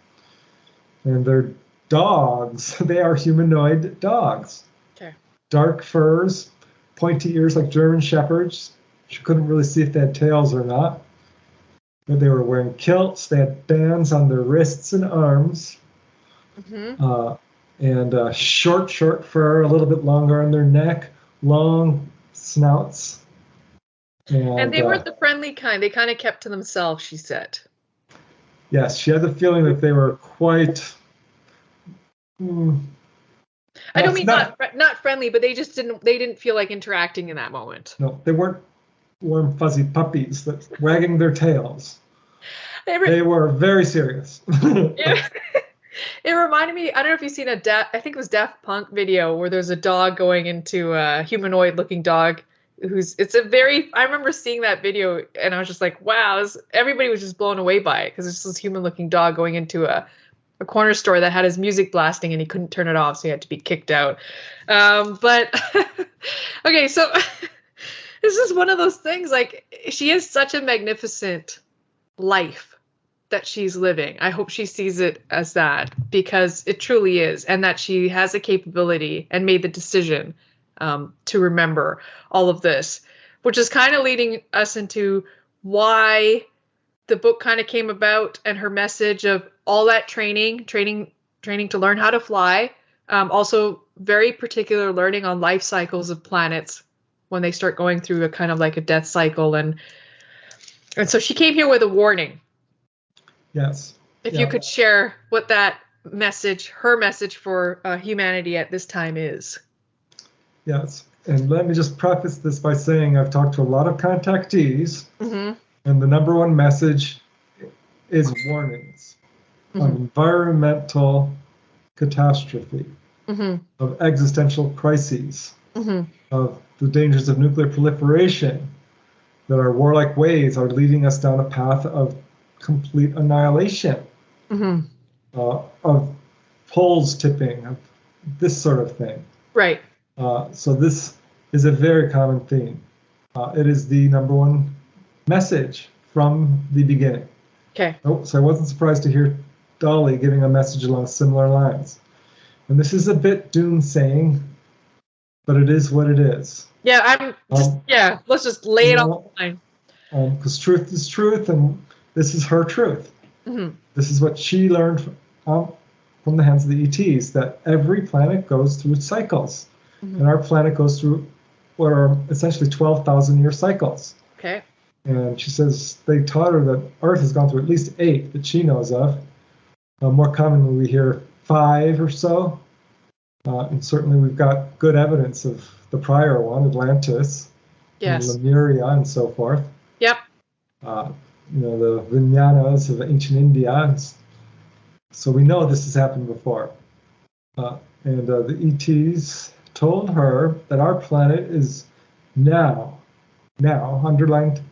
And they're dogs. They are humanoid dogs. Okay. Dark furs, pointy ears like German shepherds. She couldn't really see if they had tails or not. But they were wearing kilts. They had bands on their wrists and arms. And short fur, a little bit longer on their neck, long snouts. And they weren't the friendly kind. They kind of kept to themselves, she said. Yes, she had the feeling that they were quite... I don't mean not friendly, but they didn't feel like interacting in that moment. No, they weren't warm, fuzzy puppies that wagging their tails. They were very serious. It reminded me, I don't know if you've seen I think it was Daft Punk video where there's a dog going into a humanoid looking dog I remember seeing that video and I was just like, wow, everybody was just blown away by it because it's this human looking dog going into a corner store that had his music blasting and he couldn't turn it off, so he had to be kicked out. But okay, so this is one of those things, like, she has such a magnificent life that she's living. I hope she sees it as that, because it truly is, and that she has a capability and made the decision to remember all of this, which is kind of leading us into why the book kind of came about and her message of all that training to learn how to fly. Also very particular learning on life cycles of planets when they start going through a kind of like a death cycle. And so she came here with a warning. Yes. If you could share what that message, her message for humanity at this time is. Yes. And let me just preface this by saying I've talked to a lot of contactees, and the number one message is warnings of environmental catastrophe, of existential crises, of the dangers of nuclear proliferation, that our warlike ways are leading us down a path of complete annihilation, of poles tipping, of this sort of thing. Right. So this is a very common theme. It is the number one message from the beginning. Okay. So I wasn't surprised to hear Dolly giving a message along similar lines. And this is a bit doomsaying, but it is what it is. Yeah, let's just lay it on the line. Because truth is truth, and this is her truth. This is what she learned from the hands of the ETs, that every planet goes through cycles. And our planet goes through what are essentially 12,000-year cycles. Okay. And she says they taught her that Earth has gone through at least 8 that she knows of. More commonly, we hear 5 or so. And certainly we've got good evidence of the prior one, Atlantis, and Lemuria, and so forth. Yep. The Vijnanas of ancient India. So we know this has happened before. And the ETs told her that our planet is now underlined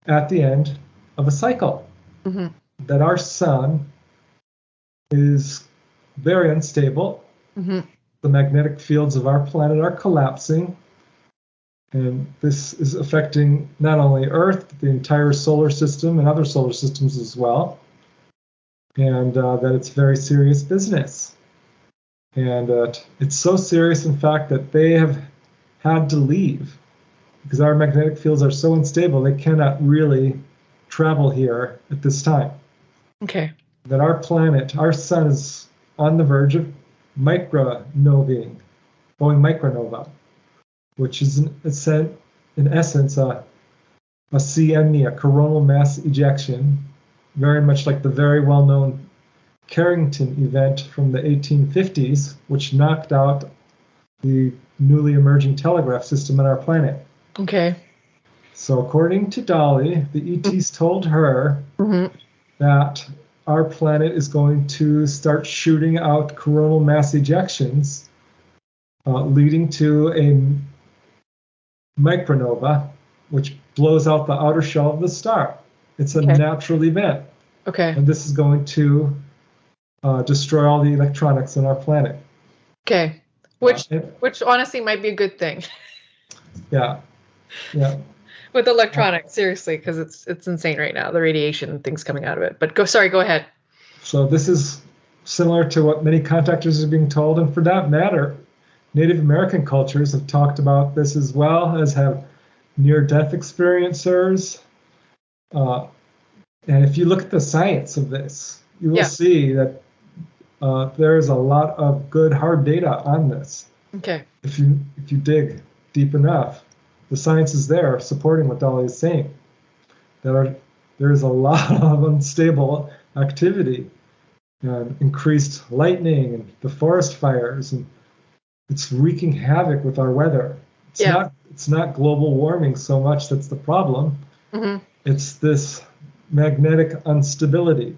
at the end of a cycle. That our sun is very unstable. The magnetic fields of our planet are collapsing. And this is affecting not only Earth, but the entire solar system and other solar systems as well. And that it's very serious business. And it's so serious, in fact, that they have had to leave because our magnetic fields are so unstable, they cannot really travel here at this time. Okay. That our planet, our sun, is on the verge of micronovaing, going micronova, which is in essence a CME, a coronal mass ejection, very much like the very well-known Carrington event from the 1850s, which knocked out the newly emerging telegraph system on our planet. Okay. So according to Dolly, the ETs told her that our planet is going to start shooting out coronal mass ejections, leading to a micronova, which blows out the outer shell of the star. It's a natural event. Okay. And this is going to destroy all the electronics on our planet. Okay. Which honestly might be a good thing. Yeah. Yeah. With electronics, seriously, because it's insane right now, the radiation and things coming out of it. But go ahead. So this is similar to what many contactors are being told, and for that matter, Native American cultures have talked about this as well, as have near-death experiencers. And if you look at the science of this, you will see that there's a lot of good hard data on this. Okay. If you dig deep enough, the science is there supporting what Dolly is saying. There's a lot of unstable activity and increased lightning and the forest fires, and it's wreaking havoc with our weather. It's not global warming so much that's the problem. Mm-hmm. It's this magnetic instability,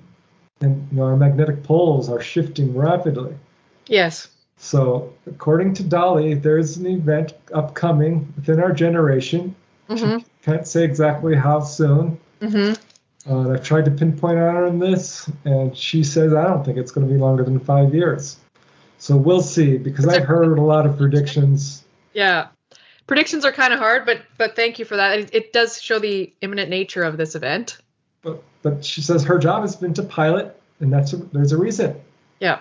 and our magnetic poles are shifting rapidly. Yes. So according to Dolly, there's an event upcoming within our generation. Mm-hmm. She can't say exactly how soon. Mm-hmm. I've tried to pinpoint on her on this, and she says I don't think it's going to be longer than 5 years. So we'll see, because I've heard a lot of predictions. Yeah. Predictions are kind of hard, but thank you for that. It does show the imminent nature of this event. But she says her job has been to pilot, and there's a reason. Yeah.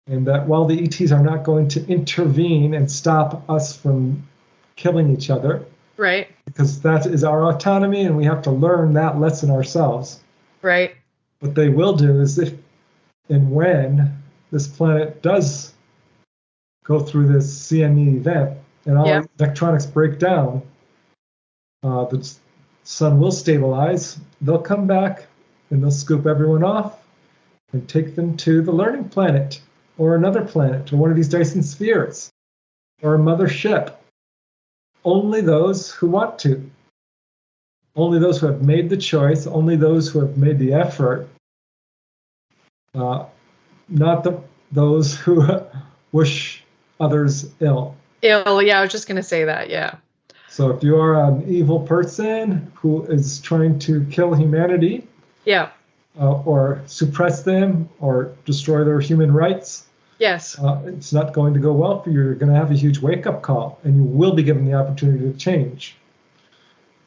And that while the ETs are not going to intervene and stop us from killing each other, right? Because that is our autonomy, and we have to learn that lesson ourselves. Right. What they will do is, if and when this planet does go through this CME event and all electronics break down, the sun will stabilize. They'll come back and they'll scoop everyone off and take them to the learning planet, or another planet, or one of these Dyson spheres, or a mothership. Only those who want to. Only those who have made the choice, only those who have made the effort, not those who wish others ill. Ill, yeah, I was just going to say that, yeah. So if you are an evil person who is trying to kill humanity, or suppress them, or destroy their human rights, yes, it's not going to go well for you. You're going to have a huge wake-up call, and you will be given the opportunity to change.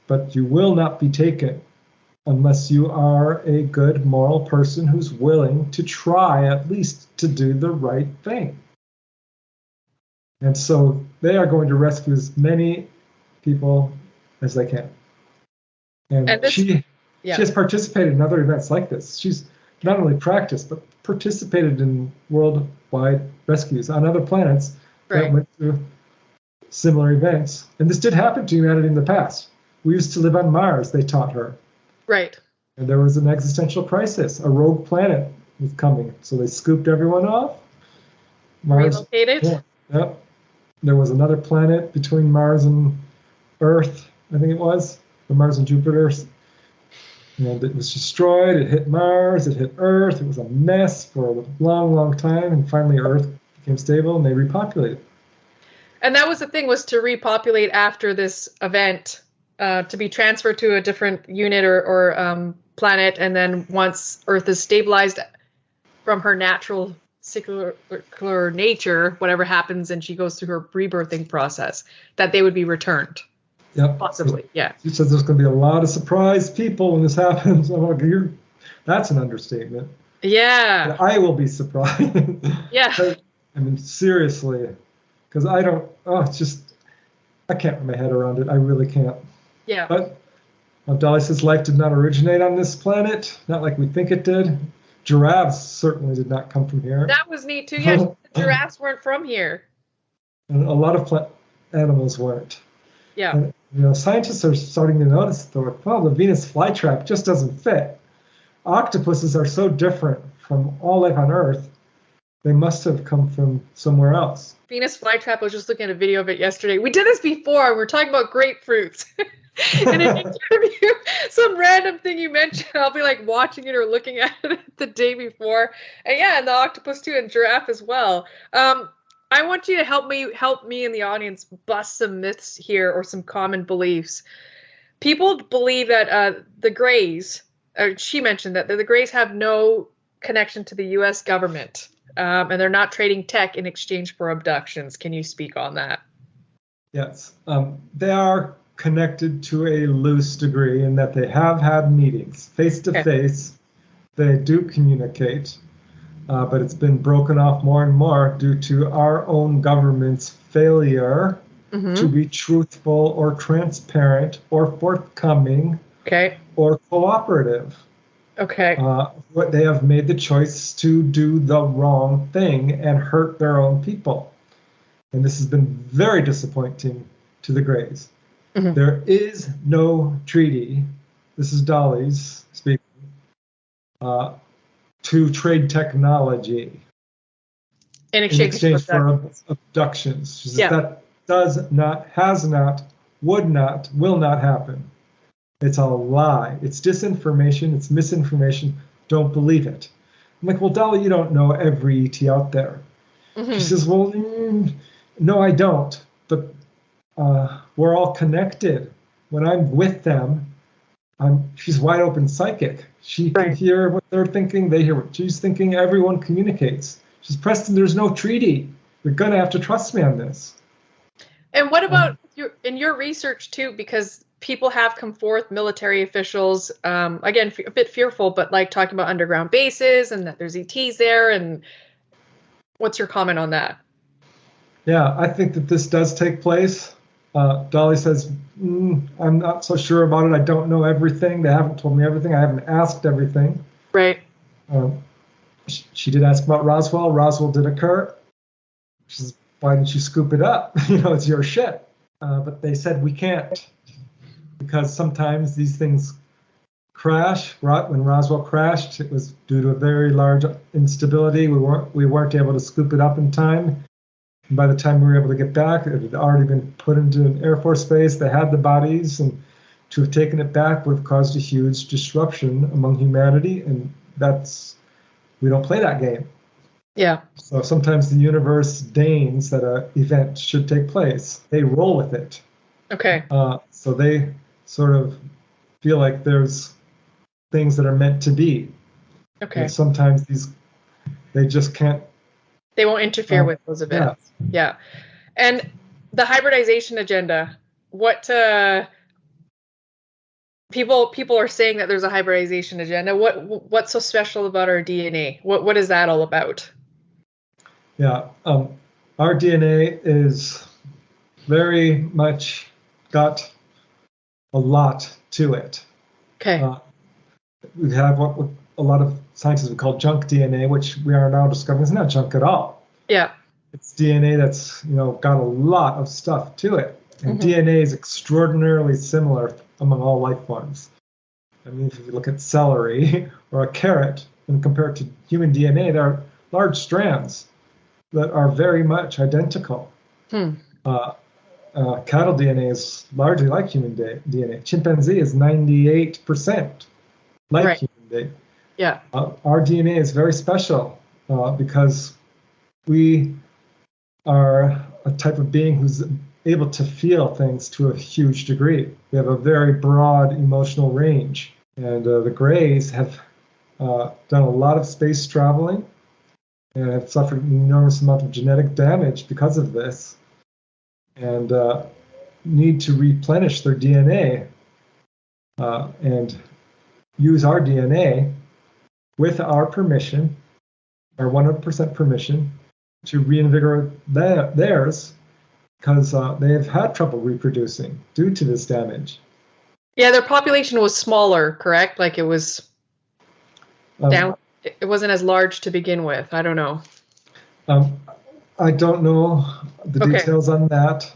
But you will not be taken unless you are a good moral person who's willing to try at least to do the right thing. And so they are going to rescue as many people as they can. And she has participated in other events like this. She's not only practiced, but participated in worldwide rescues on other planets that went through similar events. And this did happen to humanity in the past. We used to live on Mars, they taught her. Right. And there was an existential crisis. A rogue planet was coming. So they scooped everyone off. Mars, relocated? Yep. There was another planet between Mars and Earth, I think it was, or Mars and Jupiter. And it was destroyed. It hit Mars. It hit Earth. It was a mess for a long, long time. And finally, Earth became stable, and they repopulated. And that was the thing, was to repopulate after this event, to be transferred to a different unit or planet. And then once Earth is stabilized from her natural cyclical nature, whatever happens, and she goes through her rebirthing process, that they would be returned. Yep. Possibly, yeah. She says there's going to be a lot of surprised people when this happens. I'm like, that's an understatement. Yeah. And I will be surprised. Yeah. I mean, seriously, because it's just, I can't wrap my head around it. I really can't. Yeah. But Dolly says life did not originate on this planet, not like we think it did. Giraffes certainly did not come from here. That was neat too. Yeah, the giraffes weren't from here. And a lot of animals weren't. Yeah. And, scientists are starting to notice though, the Venus flytrap just doesn't fit. Octopuses are so different from all life on Earth. They must have come from somewhere else. Venus flytrap, I was just looking at a video of it yesterday. We did this before. We were talking about grapefruits. In an interview, some random thing you mentioned, I'll be like watching it or looking at it the day before. And the octopus too, and giraffe as well. I want you to help me and the audience bust some myths here, or some common beliefs. People believe that the Greys, she mentioned that the Greys have no connection to the U.S. government, and they're not trading tech in exchange for abductions. Can you speak on that? Yes, they are connected to a loose degree in that they have had meetings face to face. They do communicate. but it's been broken off more and more due to our own government's failure to be truthful or transparent or forthcoming or cooperative. What they have made the choice to do the wrong thing and hurt their own people. And this has been very disappointing to the Greys. There is no treaty, this is Dolly's speaking, to trade technology in exchange for abductions. She says that does not, has not, would not, will not happen. It's a lie. It's disinformation. It's misinformation. Don't believe it. I'm like, well, Dolly, you don't know every ET out there. She says, well, no, I don't. But we're all connected. When I'm with them, she's wide open psychic. She can hear what they're thinking. They hear what she's thinking. Everyone communicates. She says, Preston, there's no treaty. You're going to have to trust me on this. And what about in your research, too? Because people have come forth, military officials, again, a bit fearful, but like talking about underground bases and that there's ETs there. And what's your comment on that? Yeah, I think that this does take place. Dolly says, I'm not so sure about it. I don't know everything. They haven't told me everything. I haven't asked everything. Right. She did ask about Roswell. Roswell did occur. She says, why didn't you scoop it up? It's your shit. But they said we can't because sometimes these things crash. When Roswell crashed, it was due to a very large instability. We weren't able to scoop it up in time. And by the time we were able to get back, it had already been put into an Air Force base. They had the bodies, and to have taken it back would have caused a huge disruption among humanity. And we don't play that game. Yeah. So sometimes the universe deigns that an event should take place. They roll with it. Okay. So they sort of feel like there's things that are meant to be. Okay. And sometimes they just can't. They won't interfere with those events. Yeah. And the hybridization agenda, what people are saying that there's a hybridization agenda. What's so special about our DNA? What is that all about? Yeah. Our DNA is very much got a lot to it. Okay. We have what a lot of scientists would call junk DNA, which we are now discovering is not junk at all. Yeah. It's DNA that's got a lot of stuff to it. And DNA is extraordinarily similar among all life forms. I mean, if you look at celery or a carrot and compare it to human DNA, there are large strands that are very much identical. Cattle DNA is largely like human DNA. Chimpanzee is 98% like human DNA. Yeah. Our DNA is very special because we are a type of being who's able to feel things to a huge degree. We have a very broad emotional range. And the Greys have done a lot of space traveling and have suffered an enormous amount of genetic damage because of this and need to replenish their DNA and use our DNA with our permission, our 100% permission, to reinvigorate theirs because they have had trouble reproducing due to this damage. Yeah, their population was smaller, correct? Like it was down. It wasn't as large to begin with. I don't know. I don't know the details on that.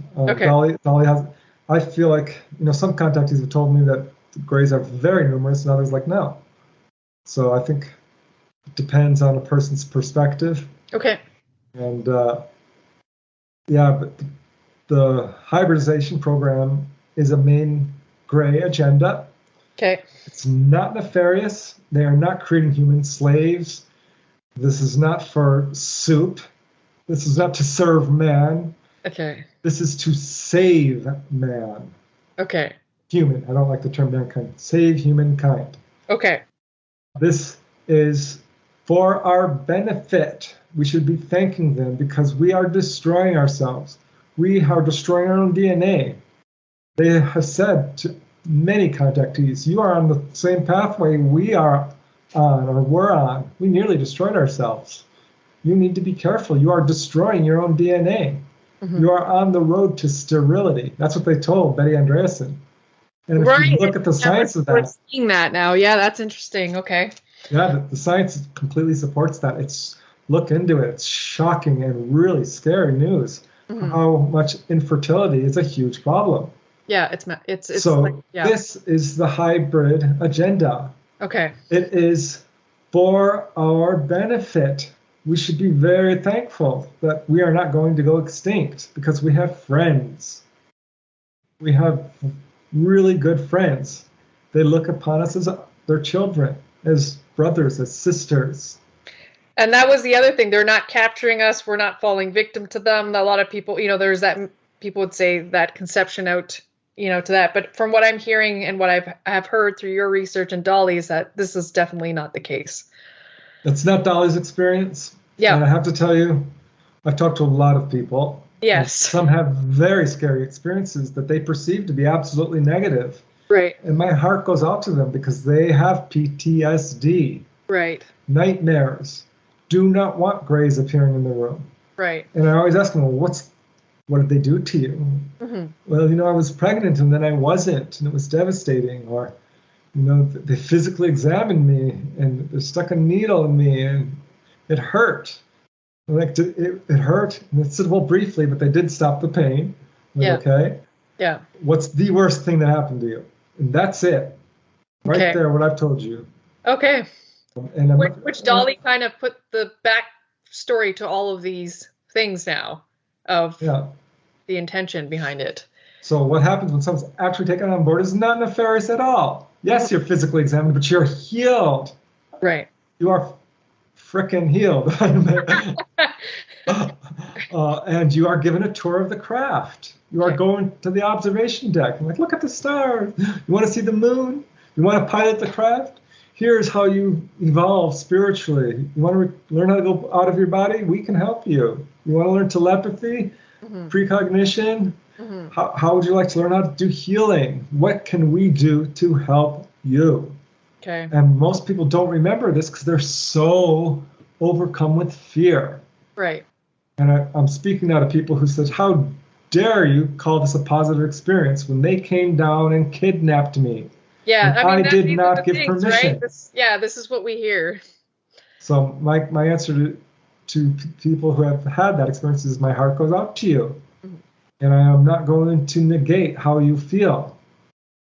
Dolly has. I feel like some contactees have told me that the Greys are very numerous, and others like no. So I think it depends on a person's perspective. Okay. And but the hybridization program is a main Grey agenda. Okay. It's not nefarious. They are not creating human slaves. This is not for soup. This is not to serve man. Okay. This is to save man. Okay. Human. I don't like the term mankind. Save humankind. Okay. This is for our benefit. We should be thanking them because we are destroying ourselves. We are destroying our own DNA. They have said to many contactees, you are on the same pathway we are on or were on, we nearly destroyed ourselves. You need to be careful. You are destroying your own DNA. Mm-hmm. You are on the road to sterility. That's what they told Betty Andreasen. And if you look at the science of that. We're seeing that now. Yeah, that's interesting. Okay. Yeah, the science completely supports that. Look into it. It's shocking and really scary news. Mm-hmm. How much infertility is a huge problem. Yeah, it's so like, yeah. This is the hybrid agenda. Okay. It is for our benefit. We should be very thankful that we are not going to go extinct because we have friends. We have really good friends. They look upon us as their children, as brothers, as sisters. And that was the other thing. They're not capturing us. We're not falling victim to them. A lot of people, there's that, people would say that conception out, to that. But from what I'm hearing and what I have heard through your research and Dolly's, that this is definitely not the case. That's not Dolly's experience. Yeah. And I have to tell you, I've talked to a lot of people. Yes. Some have very scary experiences that they perceive to be absolutely negative. Right. And my heart goes out to them because they have PTSD. Right. Nightmares. Do not want grays appearing in the room. Right. And I always ask them, well, what did they do to you? Mm-hmm. Well, I was pregnant and then I wasn't, and it was devastating. Or, they physically examined me and they stuck a needle in me and it hurt. It hurt. And it said, well, briefly, but they did stop the pain. Yeah. Okay. Yeah. What's the worst thing that happened to you? And that's it. Right there, what I've told you. Okay. And which Dolly kind of put the backstory to all of these things now of the intention behind it. So what happens when someone's actually taken on board is not nefarious at all. Yes, you're physically examined, but you're healed. Right. You are frickin' healed. And you are given a tour of the craft. You are going to the observation deck. I'm like, look at the stars. You want to see the moon? You want to pilot the craft? Here's how you evolve spiritually. You want to learn how to go out of your body? We can help you. You want to learn telepathy, precognition? Mm-hmm. How would you like to learn how to do healing? What can we do to help you? Okay. And most people don't remember this because they're so overcome with fear. Right. And I'm speaking now to people who said, how dare you call this a positive experience when they came down and kidnapped me? Yeah, I did not give permission. Right? This is what we hear. So my answer to people who have had that experience is my heart goes out to you. Mm-hmm. And I am not going to negate how you feel.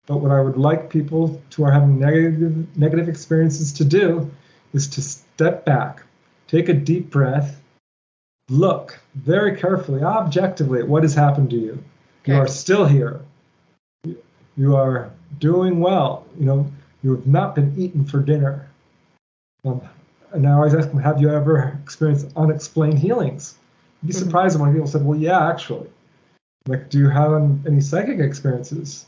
But what I would like people who are having negative experiences to do is to step back, take a deep breath, look very carefully, objectively at what has happened to you. Okay. You are still here. You are doing well. You have not been eaten for dinner. And I always ask them, have you ever experienced unexplained healings? You'd be surprised when people said, well, yeah, actually. Like, do you have any psychic experiences?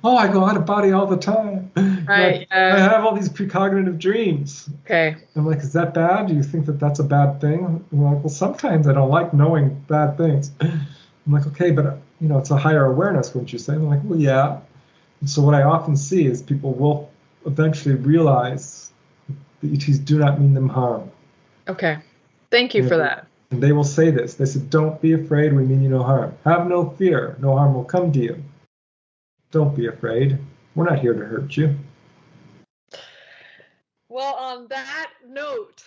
Oh, I go out of body all the time. Right. I have all these precognitive dreams. Okay. I'm like, is that bad? Do you think that that's a bad thing? I'm like, well, sometimes I don't like knowing bad things. I'm like, okay, but it's a higher awareness, wouldn't you say? I'm like, well, yeah. And so what I often see is people will eventually realize the ETs do not mean them harm. Okay. Thank you for that. And they will say this. They said, don't be afraid, we mean you no harm. Have no fear, no harm will come to you. Don't be afraid. We're not here to hurt you. Well, on that note,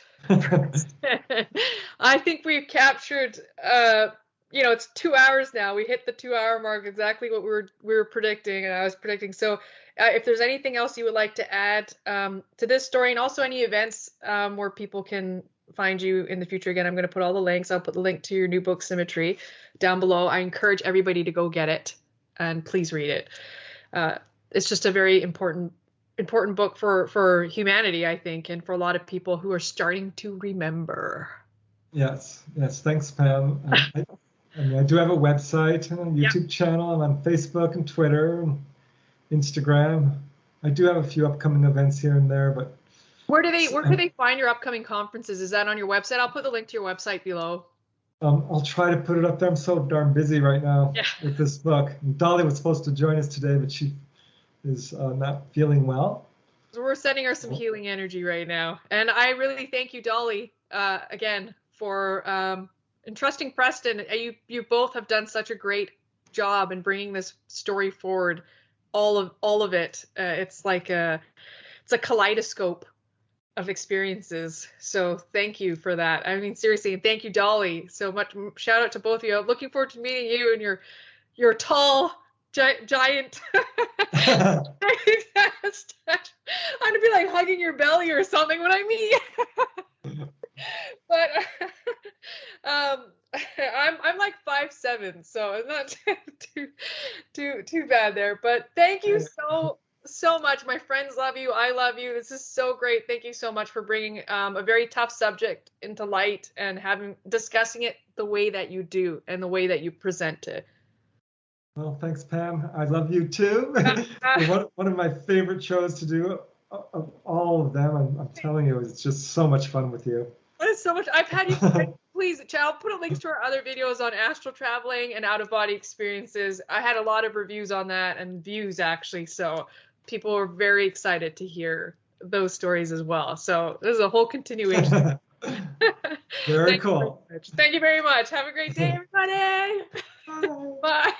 I think we've captured, it's 2 hours now. We hit the 2-hour mark, exactly what we were predicting, and I was predicting. So if there's anything else you would like to add to this story, and also any events where people can find you in the future. Again, I'm going to put all the links. I'll put the link to your new book, Symmetry, down below. I encourage everybody to go get it, and please read it. It's just a very important book for humanity, I think, and for a lot of people who are starting to remember. Yes. Thanks, Pam. I do have a website and a YouTube channel. I'm on Facebook and Twitter and Instagram. I do have a few upcoming events here and there, but where do they find your upcoming conferences? Is that on your website? I'll put the link to your website below. I'll try to put it up there. I'm so darn busy right now with this book. Dolly was supposed to join us today, but she is not feeling well. we're sending her some healing energy right now. And I really thank you, Dolly, again, for entrusting Preston. You both have done such a great job in bringing this story forward. All of it. It's a kaleidoscope of experiences. So thank you for that. I mean, seriously, and thank you, Dolly, so much. Shout out to both of you. I'm looking forward to meeting you and your tall giant. I'm gonna be like hugging your belly or something when I meet you. But I'm like 5'7", so it's not too bad there. But thank you so much. My friends love you. I love you. This is so great. Thank you so much for bringing a very tough subject into light and discussing it the way that you do and the way that you present it. Well, thanks, Pam. I love you too. One of my favorite shows to do of all of them. I'm telling you, it's just so much fun with you. That is so much. I've had you. Please, I'll put a link to our other videos on astral traveling and out-of-body experiences. I had a lot of reviews on that and views, actually. So people are very excited to hear those stories as well. So this is a whole continuation. Very cool. Thank you very much. Have a great day, everybody. Bye.